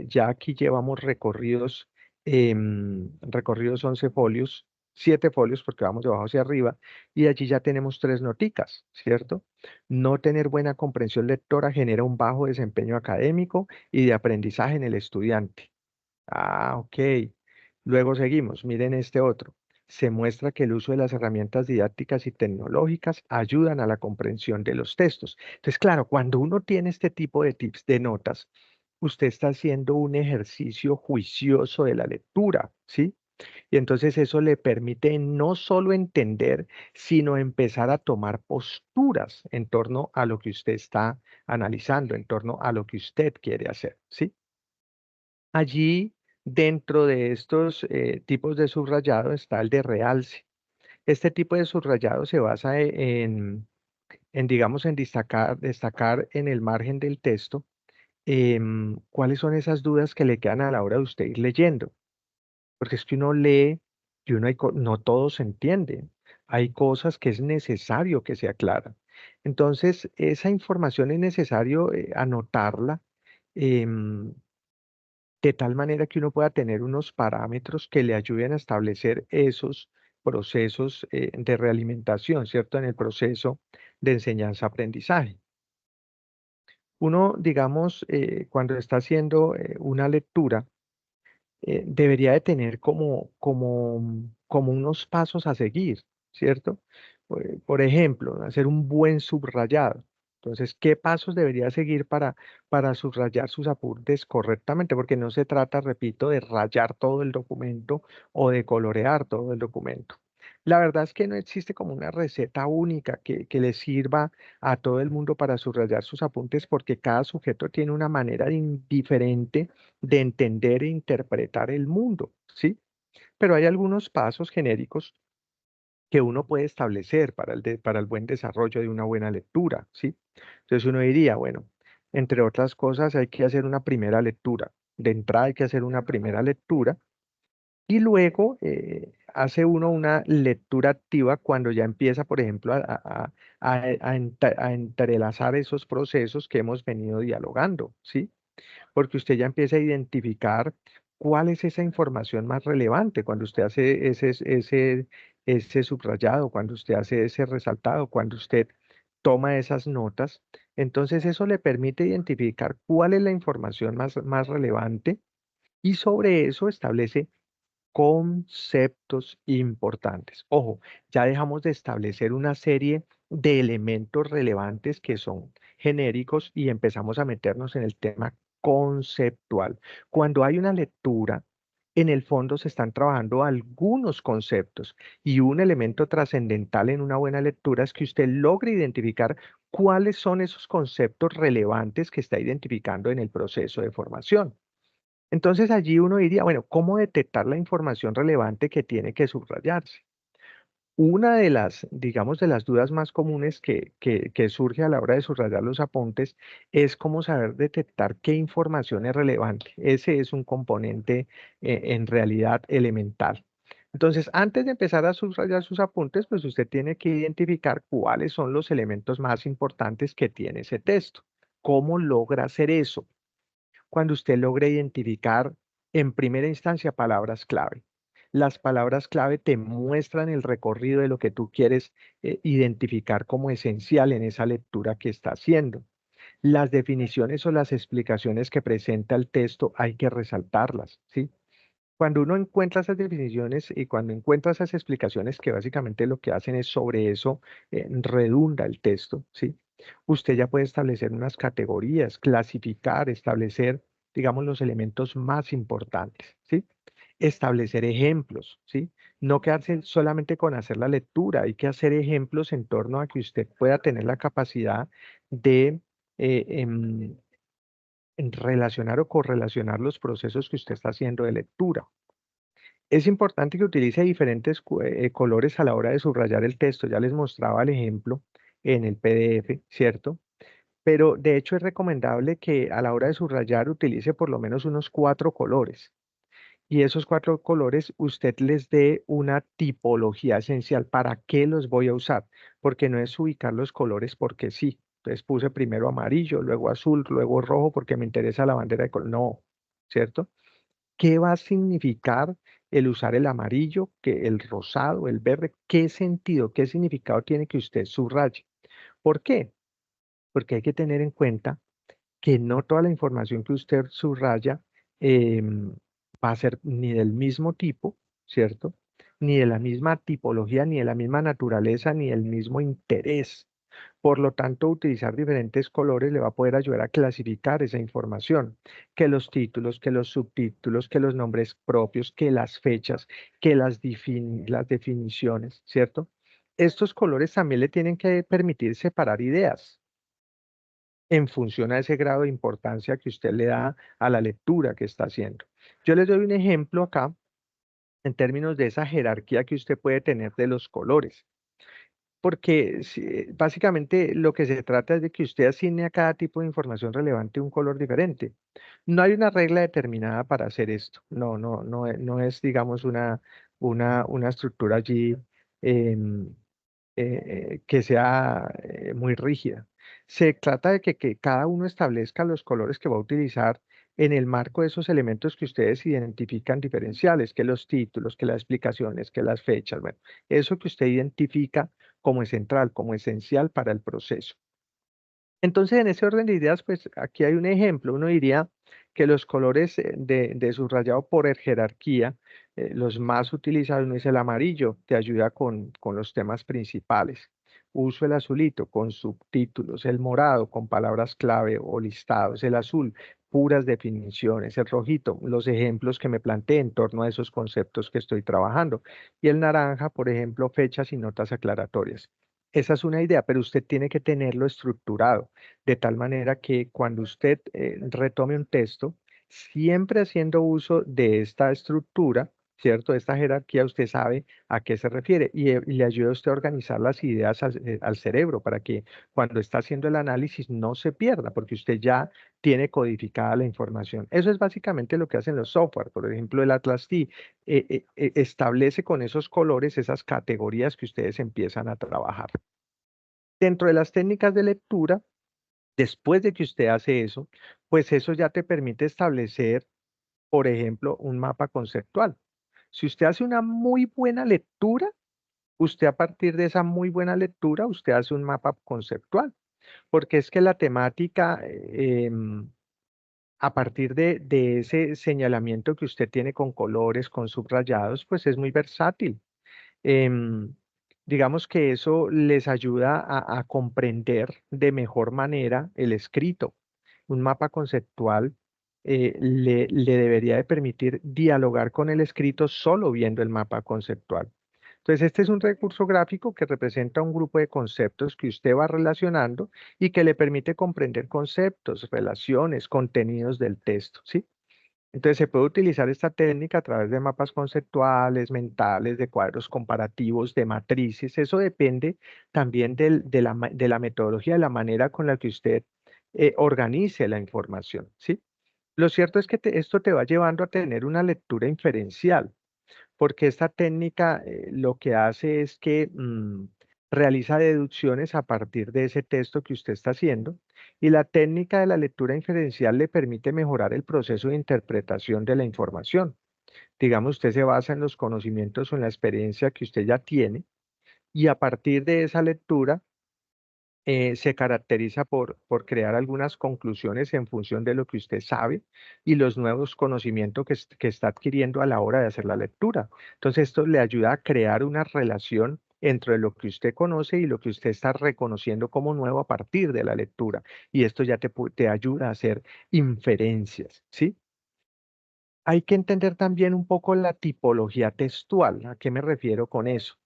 ya aquí llevamos recorridos 11 folios, 7 folios porque vamos de abajo hacia arriba, y allí ya tenemos 3 noticas, ¿cierto? No tener buena comprensión lectora genera un bajo desempeño académico y de aprendizaje en el estudiante. Ah, ok. Luego seguimos. Miren este otro. Se muestra que el uso de las herramientas didácticas y tecnológicas ayudan a la comprensión de los textos. Entonces, claro, cuando uno tiene este tipo de tips de notas, usted está haciendo un ejercicio juicioso de la lectura, ¿sí? Y entonces eso le permite no solo entender, sino empezar a tomar posturas en torno a lo que usted está analizando, en torno a lo que usted quiere hacer, ¿sí? Allí, dentro de estos tipos de subrayado está el de realce. Este tipo de subrayado se basa digamos, en destacar en el margen del texto cuáles son esas dudas que le quedan a la hora de usted ir leyendo. Porque es que uno lee y no todo se entiende. Hay cosas que es necesario que se aclaran. Entonces, esa información es necesario anotarla. em, de tal manera que uno pueda tener unos parámetros que le ayuden a establecer esos procesos de realimentación, ¿cierto? En el proceso de enseñanza-aprendizaje. Uno, digamos, cuando está haciendo una lectura, debería de tener como unos pasos a seguir, ¿cierto? Por ejemplo, hacer un buen subrayado. Entonces, ¿qué pasos debería seguir para subrayar sus apuntes correctamente? Porque no se trata, repito, de rayar todo el documento o de colorear todo el documento. La verdad es que no existe como una receta única que le sirva a todo el mundo para subrayar sus apuntes porque cada sujeto tiene una manera diferente de entender e interpretar el mundo, ¿sí? Pero hay algunos pasos genéricos que uno puede establecer para el buen desarrollo de una buena lectura, ¿sí? Entonces uno diría, bueno, entre otras cosas hay que hacer una primera lectura. De entrada hay que hacer una primera lectura y luego hace uno una lectura activa cuando ya empieza, por ejemplo, a entrelazar esos procesos que hemos venido dialogando, ¿sí? Porque usted ya empieza a identificar cuál es esa información más relevante cuando usted hace ese subrayado, cuando usted hace ese resaltado, cuando usted toma esas notas. Entonces eso le permite identificar cuál es la información más relevante y sobre eso establece conceptos importantes. Ojo, ya dejamos de establecer una serie de elementos relevantes que son genéricos y empezamos a meternos en el tema conceptual. Cuando hay una lectura, en el fondo se están trabajando algunos conceptos y un elemento trascendental en una buena lectura es que usted logre identificar cuáles son esos conceptos relevantes que está identificando en el proceso de formación. Entonces allí uno diría, bueno, ¿cómo detectar la información relevante que tiene que subrayarse? Una de las, digamos, de las dudas más comunes que surge a la hora de subrayar los apuntes es cómo saber detectar qué información es relevante. Ese es un componente en realidad elemental. Entonces, antes de empezar a subrayar sus apuntes, pues usted tiene que identificar cuáles son los elementos más importantes que tiene ese texto. ¿Cómo logra hacer eso? Cuando usted logre identificar en primera instancia palabras clave. Las palabras clave te muestran el recorrido de lo que tú quieres identificar como esencial en esa lectura que está haciendo. Las definiciones o las explicaciones que presenta el texto hay que resaltarlas, ¿sí? Cuando uno encuentra esas definiciones y cuando encuentra esas explicaciones que básicamente lo que hacen es sobre eso redunda el texto, ¿sí? Usted ya puede establecer unas categorías, clasificar, establecer, digamos, los elementos más importantes, ¿sí? Establecer ejemplos, ¿sí? No quedarse solamente con hacer la lectura, hay que hacer ejemplos en torno a que usted pueda tener la capacidad de eh, em, en relacionar o correlacionar los procesos que usted está haciendo de lectura. Es importante que utilice diferentes colores a la hora de subrayar el texto. Ya les mostraba el ejemplo en el PDF, ¿cierto? Pero de hecho es recomendable que a la hora de subrayar utilice por lo menos unos 4 colores. Y esos 4 colores usted les dé una tipología esencial. ¿Para qué los voy a usar? Porque no es ubicar los colores porque sí. Entonces puse primero amarillo, luego azul, luego rojo porque me interesa la bandera de color. No, ¿cierto? ¿Qué va a significar el usar el amarillo, que el rosado, el verde? ¿Qué sentido, qué significado tiene que usted subraye? ¿Por qué? Porque hay que tener en cuenta que no toda la información que usted subraya em, va a ser ni del mismo tipo, ¿cierto? Ni de la misma tipología, ni de la misma naturaleza, ni del mismo interés. Por lo tanto, utilizar diferentes colores le va a poder ayudar a clasificar esa información, que los títulos, que los subtítulos, que los nombres propios, que las fechas, que las definiciones, ¿cierto? Estos colores también le tienen que permitir separar ideas en función a ese grado de importancia que usted le da a la lectura que está haciendo. Yo les doy un ejemplo acá en términos de esa jerarquía que usted puede tener de los colores. Porque básicamente lo que se trata es de que usted asigne a cada tipo de información relevante un color diferente. No hay una regla determinada para hacer esto. No es, digamos, una estructura allí em, que sea muy rígida. Se trata de que cada uno establezca los colores que va a utilizar en el marco de esos elementos que ustedes identifican diferenciales, que los títulos, que las explicaciones, que las fechas, bueno, eso que usted identifica como central, como esencial para el proceso. Entonces, en ese orden de ideas, pues aquí hay un ejemplo. Uno diría que los colores de subrayado por jerarquía, los más utilizados, uno dice el amarillo, te ayuda con los temas principales. Uso el azulito con subtítulos, el morado con palabras clave o listados, el azul, puras definiciones, el rojito, los ejemplos que me planteé en torno a esos conceptos que estoy trabajando, y el naranja, por ejemplo, fechas y notas aclaratorias. Esa es una idea, pero usted tiene que tenerlo estructurado de tal manera que cuando usted retome un texto, siempre haciendo uso de esta estructura, ¿cierto? De esta jerarquía, usted sabe a qué se refiere y le ayuda a usted a organizar las ideas al cerebro para que cuando está haciendo el análisis no se pierda, porque usted ya tiene codificada la información. Eso es básicamente lo que hacen los software. Por ejemplo, el Atlas T establece con esos colores esas categorías que ustedes empiezan a trabajar. Dentro de las técnicas de lectura, después de que usted hace eso, pues eso ya te permite establecer, por ejemplo, un mapa conceptual. Si usted hace una muy buena lectura, usted a partir de esa muy buena lectura, usted hace un mapa conceptual, porque es que la temática, a partir de ese señalamiento que usted tiene con colores, con subrayados, pues es muy versátil. Em, digamos que eso les ayuda a comprender de mejor manera el escrito. Un mapa conceptual le debería de permitir dialogar con el escrito solo viendo el mapa conceptual. Entonces, este es un recurso gráfico que representa un grupo de conceptos que usted va relacionando y que le permite comprender conceptos, relaciones, contenidos del texto, ¿sí? Entonces se puede utilizar esta técnica a través de mapas conceptuales, mentales, de cuadros comparativos, de matrices. Eso depende también de la metodología, de la manera con la que usted organice la información, ¿sí? Lo cierto es que esto te va llevando a tener una lectura inferencial porque esta técnica lo que hace es que realiza deducciones a partir de ese texto que usted está haciendo y la técnica de la lectura inferencial le permite mejorar el proceso de interpretación de la información. Digamos, usted se basa en los conocimientos o en la experiencia que usted ya tiene y a partir de esa lectura se caracteriza por crear algunas conclusiones en función de lo que usted sabe y los nuevos conocimientos que está adquiriendo a la hora de hacer la lectura. Entonces, esto le ayuda a crear una relación entre lo que usted conoce y lo que usted está reconociendo como nuevo a partir de la lectura. Y esto ya te ayuda a hacer inferencias, ¿sí? Hay que entender también un poco la tipología textual. ¿A qué me refiero con eso?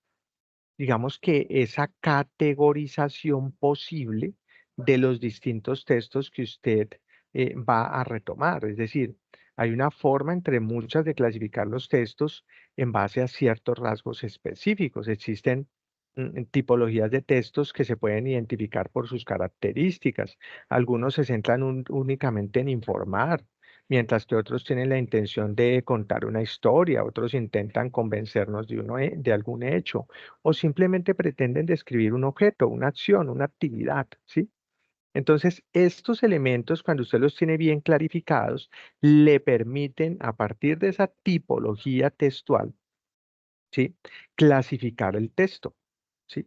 Digamos que esa categorización posible de los distintos textos que usted va a retomar. Es decir, hay una forma entre muchas de clasificar los textos en base a ciertos rasgos específicos. Existen tipologías de textos que se pueden identificar por sus características. Algunos se centran únicamente en informar, mientras que otros tienen la intención de contar una historia, otros intentan convencernos de algún hecho o simplemente pretenden describir un objeto, una acción, una actividad, ¿sí? Entonces, estos elementos, cuando usted los tiene bien clarificados, le permiten, a partir de esa tipología textual, ¿sí? Clasificar el texto, ¿sí?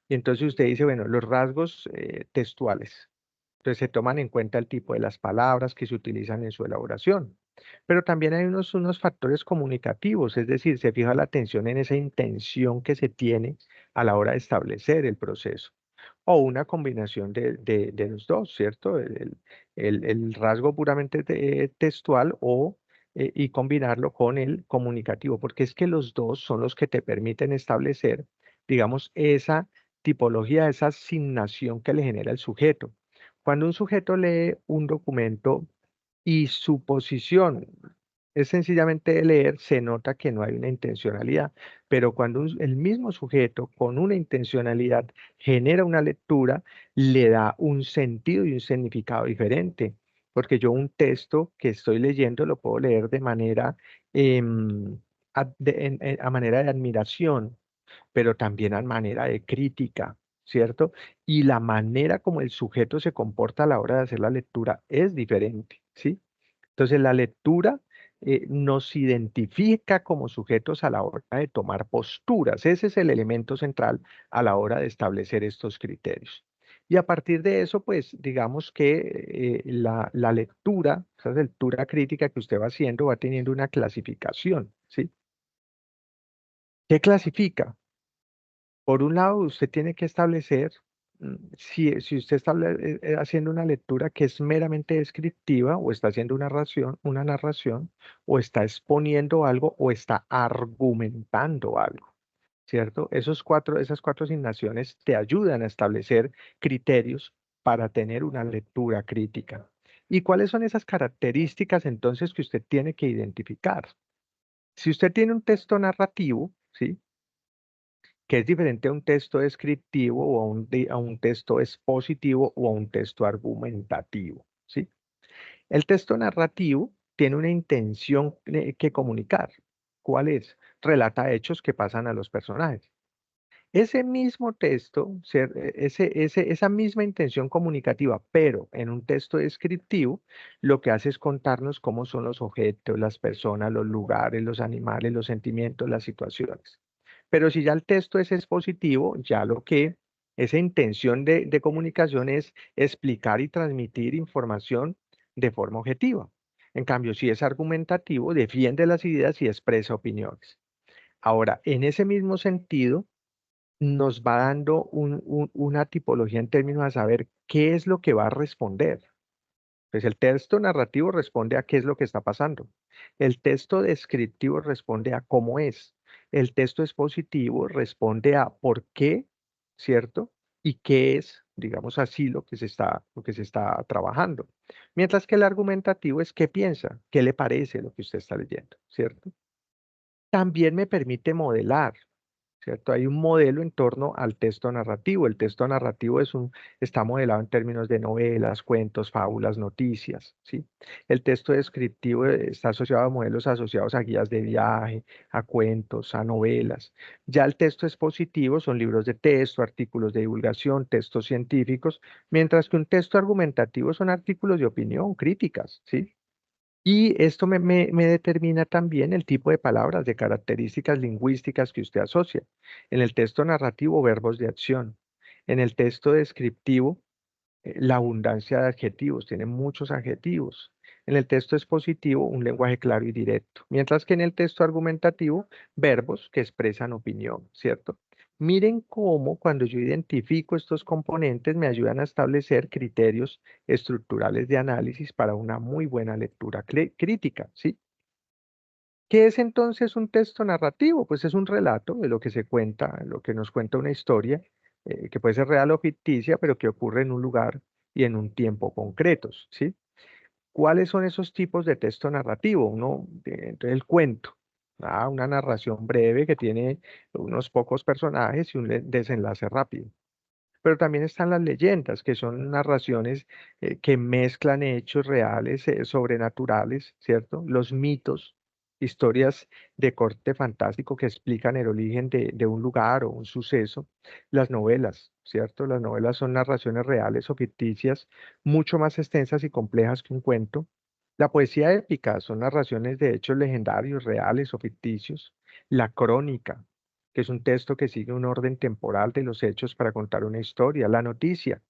Y entonces usted dice, bueno, los rasgos textuales. Entonces se toman en cuenta el tipo de las palabras que se utilizan en su elaboración. Pero también hay unos factores comunicativos, es decir, se fija la atención en esa intención que se tiene a la hora de establecer el proceso. O una combinación de los dos, ¿cierto? El rasgo puramente textual y combinarlo con el comunicativo, porque es que los dos son los que te permiten establecer, digamos, esa tipología, esa asignación que le genera el sujeto. Cuando un sujeto lee un documento y su posición es sencillamente de leer, se nota que no hay una intencionalidad. Pero cuando el mismo sujeto con una intencionalidad genera una lectura, le da un sentido y un significado diferente. Porque yo un texto que estoy leyendo lo puedo leer de manera, a manera de admiración, pero también a manera de crítica, ¿cierto? Y la manera como el sujeto se comporta a la hora de hacer la lectura es diferente, ¿sí? Entonces la lectura nos identifica como sujetos a la hora de tomar posturas. Ese es el elemento central a la hora de establecer estos criterios. Y a partir de eso, pues digamos que la lectura, esa lectura crítica que usted va haciendo, va teniendo una clasificación, ¿sí? ¿Qué clasifica? Por un lado, usted tiene que establecer, si usted está haciendo una lectura que es meramente descriptiva o está haciendo una narración, o está exponiendo algo o está argumentando algo, ¿cierto? Esas cuatro asignaciones te ayudan a establecer criterios para tener una lectura crítica. ¿Y cuáles son esas características entonces que usted tiene que identificar? Si usted tiene un texto narrativo, ¿sí? Que es diferente a un texto descriptivo o a un texto expositivo o a un texto argumentativo, ¿sí? El texto narrativo tiene una intención que comunicar. ¿Cuál es? Relata hechos que pasan a los personajes. Ese mismo texto, esa misma intención comunicativa, pero en un texto descriptivo, lo que hace es contarnos cómo son los objetos, las personas, los lugares, los animales, los sentimientos, las situaciones. Pero si ya el texto es expositivo, ya esa intención de comunicación es explicar y transmitir información de forma objetiva. En cambio, si es argumentativo, defiende las ideas y expresa opiniones. Ahora, en ese mismo sentido, nos va dando una tipología en términos de saber qué es lo que va a responder. Pues el texto narrativo responde a qué es lo que está pasando. El texto descriptivo responde a cómo es. El texto expositivo responde a por qué, ¿cierto? Y qué es, digamos así, lo que se está trabajando. Mientras que el argumentativo es qué piensa, qué le parece lo que usted está leyendo, ¿cierto? También me permite modelar, ¿cierto? Hay un modelo en torno al texto narrativo. El texto narrativo está modelado en términos de novelas, cuentos, fábulas, noticias, ¿sí? El texto descriptivo está asociado a modelos asociados a guías de viaje, a cuentos, a novelas. Ya el texto expositivo son libros de texto, artículos de divulgación, textos científicos, mientras que un texto argumentativo son artículos de opinión, críticas, ¿sí? Y esto me determina también el tipo de palabras, de características lingüísticas que usted asocia. En el texto narrativo, verbos de acción. En el texto descriptivo, la abundancia de adjetivos, tiene muchos adjetivos. En el texto expositivo, un lenguaje claro y directo. Mientras que en el texto argumentativo, verbos que expresan opinión, ¿cierto? Miren cómo cuando yo identifico estos componentes me ayudan a establecer criterios estructurales de análisis para una muy buena lectura crítica, ¿sí? ¿Qué es entonces un texto narrativo? Pues es un relato de lo que se cuenta, lo que nos cuenta una historia, que puede ser real o ficticia, pero que ocurre en un lugar y en un tiempo concretos, ¿sí? ¿Cuáles son esos tipos de texto narrativo? Entonces el cuento, una narración breve que tiene unos pocos personajes y un desenlace rápido. Pero también están las leyendas, que son narraciones que mezclan hechos reales, sobrenaturales, ¿cierto? Los mitos, historias de corte fantástico que explican el origen de un lugar o un suceso. Las novelas, ¿cierto? Las novelas son narraciones reales o ficticias, mucho más extensas y complejas que un cuento. La poesía épica son narraciones de hechos legendarios, reales o ficticios. La crónica, que es un texto que sigue un orden temporal de los hechos para contar una historia. La noticia,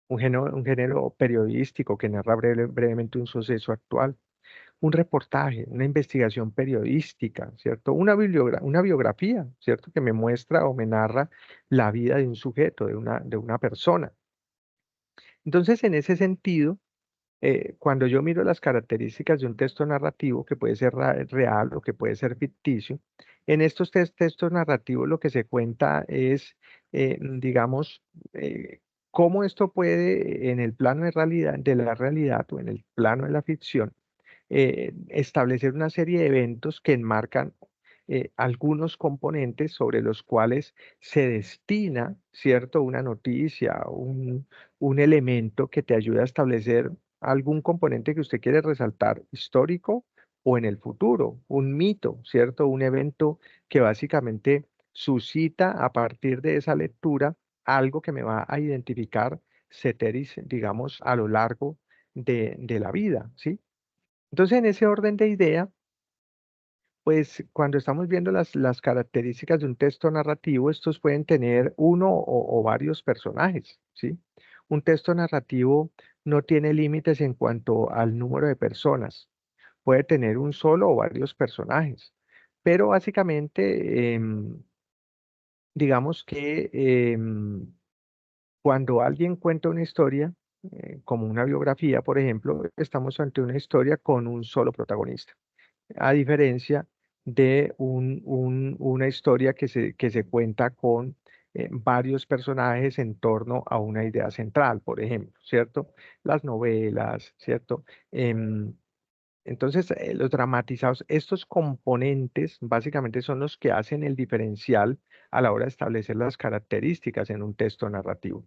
un género periodístico que narra brevemente un suceso actual. Un reportaje, una investigación periodística, ¿cierto? Una biografía, ¿cierto? Que me muestra o me narra la vida de un sujeto, de una persona. Entonces, en ese sentido, cuando yo miro las características de un texto narrativo, que puede ser real o que puede ser ficticio, en estos textos narrativos lo que se cuenta es, digamos, cómo esto puede, en el plano de la realidad o en el plano de la ficción, establecer una serie de eventos que enmarcan algunos componentes sobre los cuales se destina, ¿cierto? Una noticia, un elemento que te ayuda a establecer algún componente que usted quiere resaltar, histórico o en el futuro, un mito, ¿cierto? Un evento que básicamente suscita a partir de esa lectura algo que me va a identificar ceteris, digamos, a lo largo de la vida, ¿sí? Entonces, en ese orden de idea, pues cuando estamos viendo las características de un texto narrativo, estos pueden tener uno o varios personajes, ¿sí? Un texto narrativo no tiene límites en cuanto al número de personas, puede tener un solo o varios personajes, pero básicamente, digamos que cuando alguien cuenta una historia, como una biografía, por ejemplo, estamos ante una historia con un solo protagonista, a diferencia de una historia que se cuenta con varios personajes en torno a una idea central, por ejemplo, ¿cierto? Las novelas, ¿cierto? Entonces, los dramatizados, estos componentes básicamente son los que hacen el diferencial a la hora de establecer las características en un texto narrativo.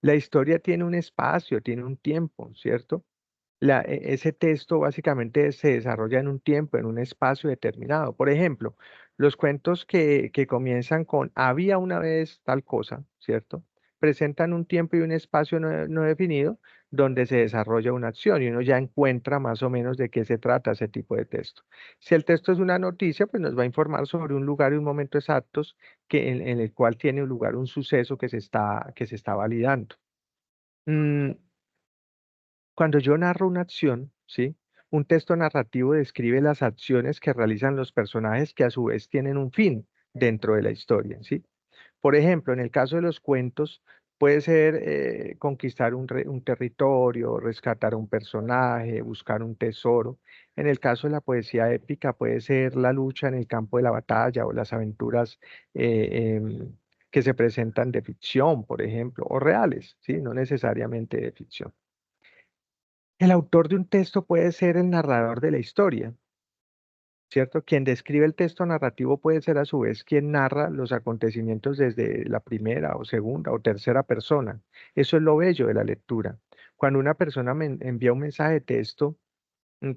La historia tiene un espacio, tiene un tiempo, ¿cierto? Ese texto básicamente se desarrolla en un tiempo, en un espacio determinado. Por ejemplo, los cuentos que comienzan con había una vez tal cosa, ¿cierto? Presentan un tiempo y un espacio no definido donde se desarrolla una acción y uno ya encuentra más o menos de qué se trata ese tipo de texto. Si el texto es una noticia, pues nos va a informar sobre un lugar y un momento exactos en el cual tiene lugar un suceso que se está validando. Mm, Cuando yo narro una acción, ¿sí? Un texto narrativo describe las acciones que realizan los personajes que a su vez tienen un fin dentro de la historia, ¿sí? Por ejemplo, en el caso de los cuentos, puede ser conquistar un territorio, rescatar a un personaje, buscar un tesoro. En el caso de la poesía épica, puede ser la lucha en el campo de la batalla o las aventuras que se presentan de ficción, por ejemplo, o reales, ¿sí? No necesariamente de ficción. El autor de un texto puede ser el narrador de la historia, ¿cierto? Quien describe el texto narrativo puede ser a su vez quien narra los acontecimientos desde la primera o segunda o tercera persona. Eso es lo bello de la lectura. Cuando una persona me envía un mensaje de texto,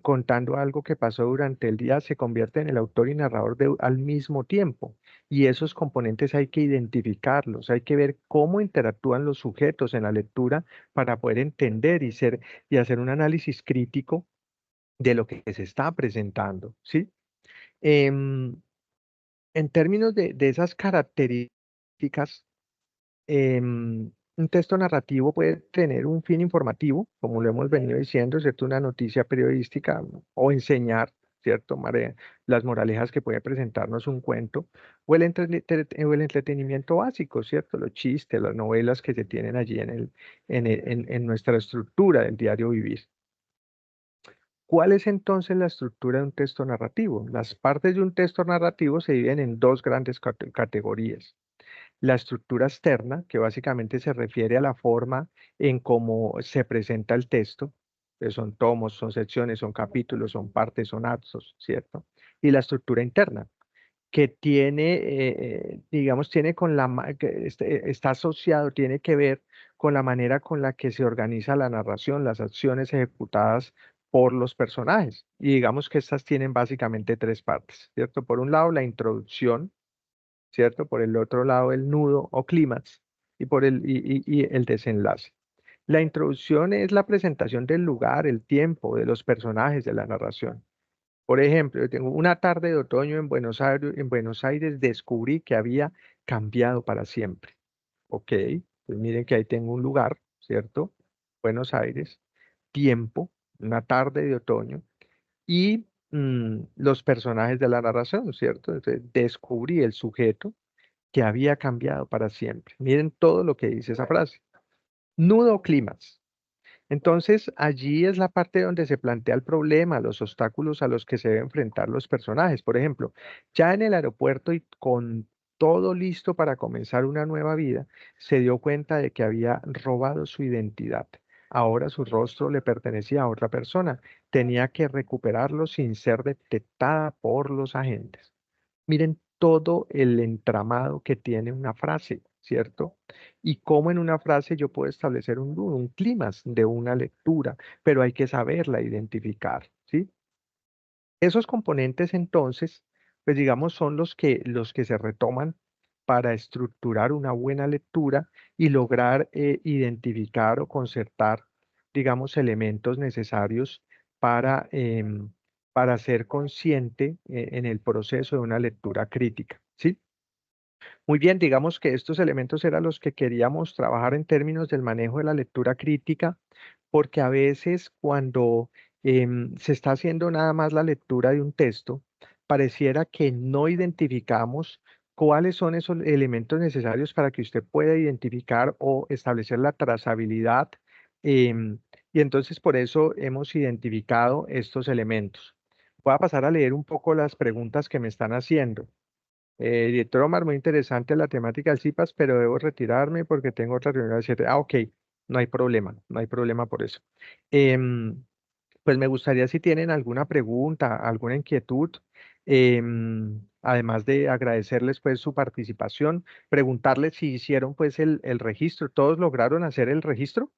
contando algo que pasó durante el día, se convierte en el autor y narrador al mismo tiempo. Y esos componentes hay que identificarlos, hay que ver cómo interactúan los sujetos en la lectura para poder entender y hacer un análisis crítico de lo que se está presentando, ¿sí? Em, en términos de esas características, Un texto narrativo puede tener un fin informativo, como lo hemos venido diciendo, ¿cierto? Una noticia periodística o enseñar, ¿cierto? Las moralejas que puede presentarnos un cuento o o el entretenimiento básico, ¿cierto? Los chistes, las novelas que se tienen allí en nuestra estructura del diario vivir. ¿Cuál es entonces la estructura de un texto narrativo? Las partes de un texto narrativo se dividen en dos grandes categorías. La estructura externa, que básicamente se refiere a la forma en cómo se presenta el texto, que son tomos, son secciones, son capítulos, son partes, son actos, ¿cierto? Y la estructura interna, que tiene, digamos, tiene con está asociado, tiene que ver con la manera con la que se organiza la narración, las acciones ejecutadas por los personajes. Y digamos que estas tienen básicamente tres partes, ¿cierto? Por un lado, la introducción, ¿cierto? Por el otro lado, el nudo o clímax y el desenlace. La introducción es la presentación del lugar, el tiempo, de los personajes de la narración. Por ejemplo, yo tengo una tarde de otoño en Buenos Aires descubrí que había cambiado para siempre. Ok, pues miren que ahí tengo un lugar, ¿cierto? Buenos Aires, tiempo, una tarde de otoño y los personajes de la narración, ¿cierto? Entonces, descubrí el sujeto que había cambiado para siempre. Miren todo lo que dice esa frase. Nudo o clímax. Entonces, allí es la parte donde se plantea el problema, los obstáculos a los que se deben enfrentar los personajes. Por ejemplo, ya en el aeropuerto y con todo listo para comenzar una nueva vida, se dio cuenta de que había robado su identidad. Ahora su rostro le pertenecía a otra persona. Tenía que recuperarlo sin ser detectada por los agentes. Miren todo el entramado que tiene una frase, ¿cierto? Y cómo en una frase yo puedo establecer un clímax de una lectura, pero hay que saberla identificar, ¿sí? Esos componentes entonces, pues digamos, son los que se retoman para estructurar una buena lectura y lograr identificar o concertar, digamos, elementos necesarios para, para ser consciente en el proceso de una lectura crítica, ¿sí? Muy bien, digamos que estos elementos eran los que queríamos trabajar en términos del manejo de la lectura crítica, porque a veces cuando se está haciendo nada más la lectura de un texto, pareciera que no identificamos cuáles son esos elementos necesarios para que usted pueda identificar o establecer la trazabilidad. em, y entonces por eso hemos identificado estos elementos. Voy a pasar a leer un poco las preguntas que me están haciendo. Director Omar, muy interesante la temática del CIPAS, pero debo retirarme porque tengo otra reunión a las 7. Ah, ok, no hay problema, no hay problema por eso. Em, pues me gustaría si tienen alguna pregunta, alguna inquietud, además de agradecerles pues su participación, preguntarles si hicieron pues el registro. ¿Todos lograron hacer el registro,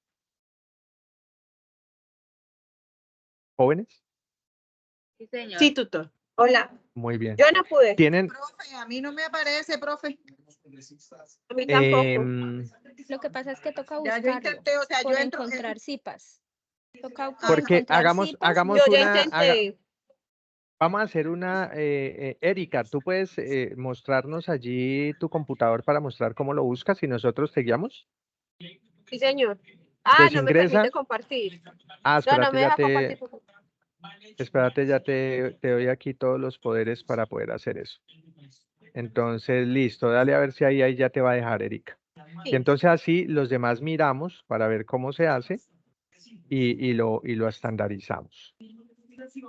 jóvenes? Sí, señor. Sí, tutor. Hola. Muy bien. Yo no pude. ¿Tienen? Profe, a mí no me aparece, profe. A mí tampoco. em, Lo que pasa es que toca Ya yo buscarlo intenté, o sea, por yo entro. encontrar cipas. Toca porque encontrar hagamos cipas. Yo ya intenté. vamos a hacer Erika, tú puedes mostrarnos allí tu computador para mostrar cómo lo buscas y nosotros te guiamos. Sí, señor. Ah, no me Desingresa. permite compartir. Ah, No, no espérate, me deja compartir. ya te doy aquí todos los poderes para poder hacer eso. Entonces, listo, dale a ver si ahí ya te va a dejar, Erika. Y Sí. entonces así los demás miramos para ver cómo se hace y lo estandarizamos.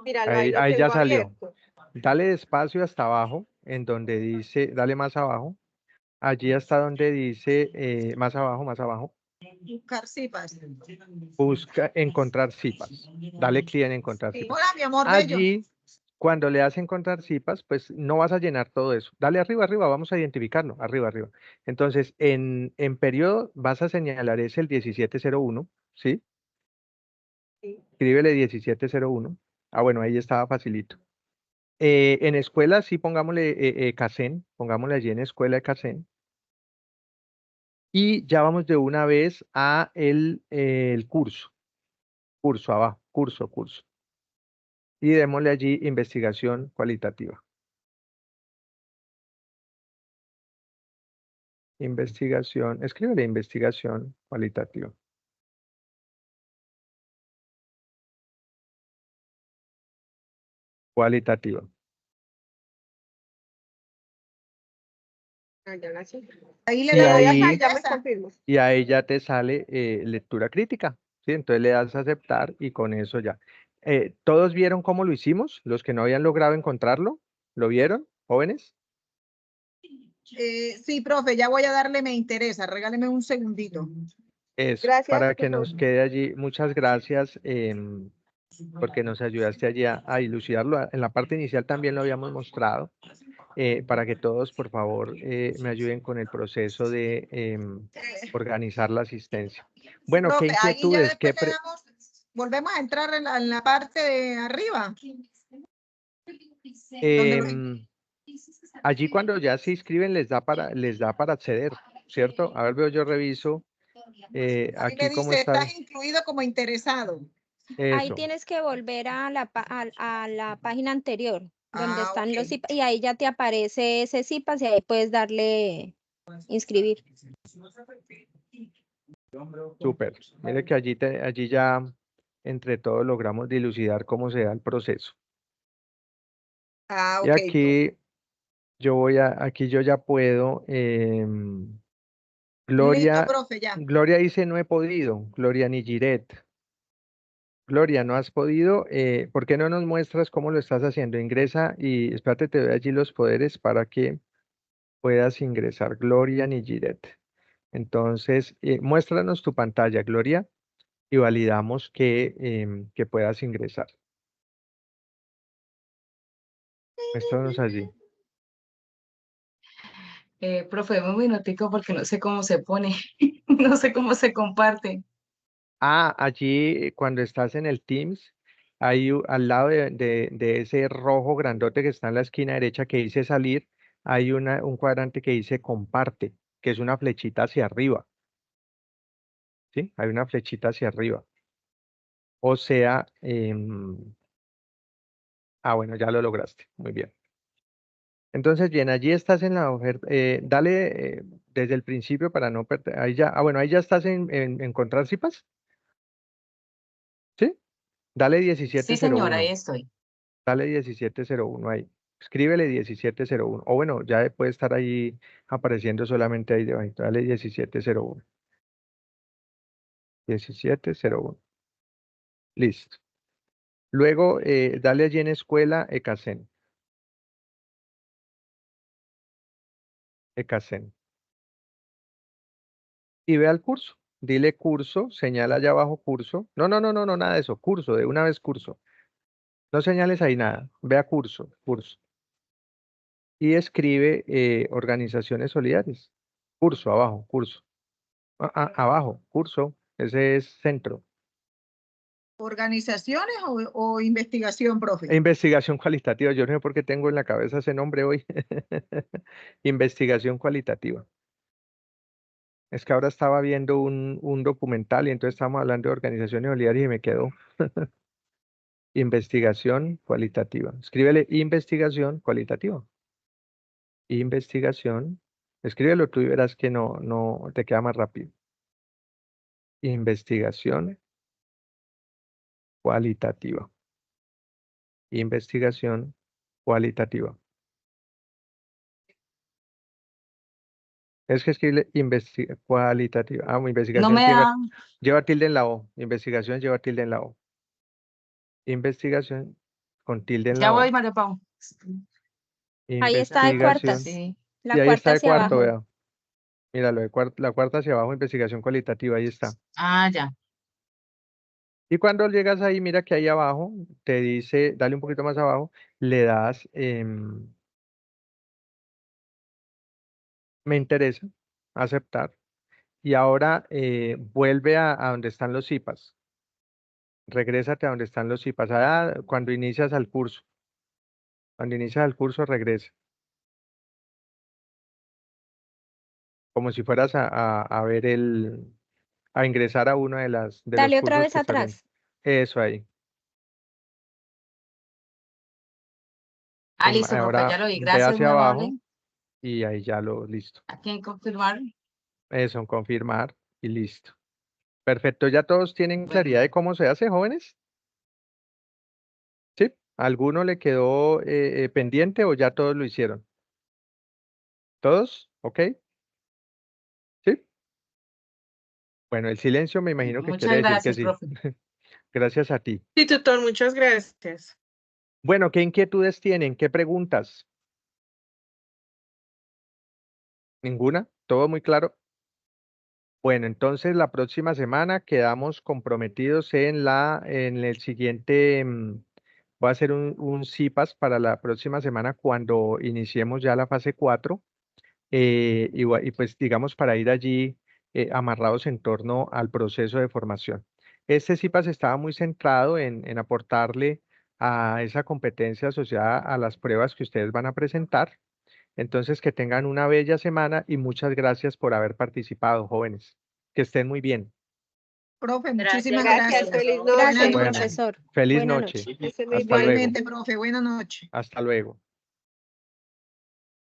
Míralo, ahí lo Ahí ya tengo salió. abierto. Dale despacio hasta abajo, en donde dice, dale más abajo. Allí hasta donde dice, más abajo, Buscar cipas. busca encontrar cipas. Dale clic en encontrar Sí. cipas. Hola, mi amor bello. Allí, cuando le das encontrar cipas, pues no vas a llenar todo eso. Dale arriba, vamos a identificarlo, arriba. Entonces, en periodo vas a señalar es el 1701, ¿sí? Sí. Escríbele 1701. Ah, bueno, ahí estaba facilito. En escuela sí pongámosle CACEN, pongámosle allí en escuela de CACEN. Y ya vamos de una vez a el curso abajo, curso. Y démosle allí investigación cualitativa. Investigación, escríbele investigación cualitativa. Cualitativa. Ahí le Y doy ahí- a ya me confirmo. Y ahí ya te sale lectura crítica, ¿sí? Entonces le das a aceptar y con eso ya. ¿Todos vieron cómo lo hicimos? Los que no habían logrado encontrarlo, ¿lo vieron, jóvenes? Sí, profe, ya voy a darle me interesa. Regáleme un segundito. Eso, Gracias, para que profe. nos quede allí. Muchas gracias porque nos ayudaste allí a dilucidarlo. En la parte inicial también lo habíamos mostrado. Para que todos, por favor, me ayuden con el proceso de organizar la asistencia. Bueno, ¿qué Profe, ahí ya inquietudes? después le damos, volvemos a entrar en la parte de arriba. Allí cuando ya se inscriben les da para acceder, ¿cierto? A ver, veo, yo reviso Ahí aquí me cómo dice, está estás incluido como interesado. Ahí eso. tienes que volver a la página anterior, donde están los ok. CIPAS, y ahí ya te aparece ese CIPAS y ahí puedes darle inscribir. Súper. Mire que allí ya entre todos logramos dilucidar cómo se da el proceso. Ah, Y ok. aquí aquí yo ya puedo. Listo, Gloria, profe, ya. Gloria dice no he podido. Gloria Nigiret. Gloria, no has podido. ¿Por qué no nos muestras cómo lo estás haciendo? Ingresa y espérate, te doy allí los poderes para que puedas ingresar. Gloria Nigiret. Entonces, muéstranos tu pantalla, Gloria, y validamos que puedas ingresar. Muéstranos allí. Profe, un minutico porque no sé cómo se pone, no sé cómo se comparte. Allí cuando estás en el Teams, al lado de ese rojo grandote que está en la esquina derecha que dice salir, hay un cuadrante que dice comparte, que es una flechita hacia arriba. ¿Sí? Hay una flechita hacia arriba. O sea, bueno, ya lo lograste. Muy bien. Entonces, bien, allí estás en la oferta. Dale desde el principio para no perder. Ahí ya, bueno, ahí ya estás en encontrar CIPAS. ¿Sí? Dale Sí, señora, ahí 1701. estoy. Dale 1701 ahí. Escríbele 1701. O bueno, ya puede estar ahí apareciendo solamente ahí debajo. Dale 1701. 1701. Listo. Luego, dale allí en escuela ECACEN. ECACEN. Y ve al curso. Dile curso, señala allá abajo curso. No, no, no, no, no, nada de eso. Curso, de una vez curso. No señales ahí nada. Ve a curso, curso. Y escribe organizaciones solidarias. Curso, abajo, curso. Abajo, curso. Ese es centro. ¿Organizaciones o investigación, profe? Investigación cualitativa. Yo no sé por qué tengo en la cabeza ese nombre hoy. Investigación cualitativa. Es que ahora estaba viendo un documental y entonces estábamos hablando de organizaciones solidarias y me quedó. Investigación cualitativa. Escríbele investigación cualitativa. Investigación. Escríbelo tú y verás que no te queda más rápido. Investigación cualitativa. Investigación cualitativa. Es que escribe cualitativa. No Investigación me da, lleva tilde en la O. Investigación lleva tilde en la O. Investigación con tilde en ya la voy, O. María Pau. Ahí está de Investigación. cuartas, Sí. Y la ahí está cuarta de hacia cuarto, abajo. vea. Míralo, la cuarta hacia abajo, investigación cualitativa, ahí está. Ah, ya. Y cuando llegas ahí, mira que ahí abajo, te dice, dale un poquito más abajo, le das, me interesa, aceptar. Y ahora vuelve a donde están los CIPAS. Regrésate a donde están los CIPAS. Cuando inicias al curso. Cuando inicias el curso, regresa. Como si fueras a ver a ingresar a uno de los Dale otra cursos vez que estás viendo. atrás. Eso ahí. Ah, listo, profe, Ahora ya lo vi. ve Gracias, hacia muy amable. abajo y ahí ya lo listo. ¿A quién confirmar? Eso, confirmar y listo. Perfecto, ¿ya todos tienen claridad de cómo se hace, jóvenes? ¿Sí? ¿Alguno le quedó pendiente o ya todos lo hicieron? ¿Todos? ¿Ok? ¿Sí? Bueno, el silencio me imagino que Muchas quiere decir que gracias, sí. profe. Gracias a ti. Sí, tutor, muchas gracias. Bueno, ¿qué inquietudes tienen? ¿Qué preguntas? ¿Ninguna? ¿Todo muy claro? Bueno, entonces la próxima semana quedamos comprometidos en el siguiente, voy a hacer un CIPAS para la próxima semana cuando iniciemos ya la fase 4 y pues digamos para ir allí amarrados en torno al proceso de formación. Este CIPAS estaba muy centrado en aportarle a esa competencia asociada a las pruebas que ustedes van a presentar. Entonces, que tengan una bella semana y muchas gracias por haber participado, jóvenes. Que estén muy bien. Profe, Gracias. muchísimas Gracias, gracias. feliz Buenas noche, Bueno, noches. profesor. feliz Buena noche. noche. Hasta luego. Igualmente, profe, buenas noches. Hasta luego.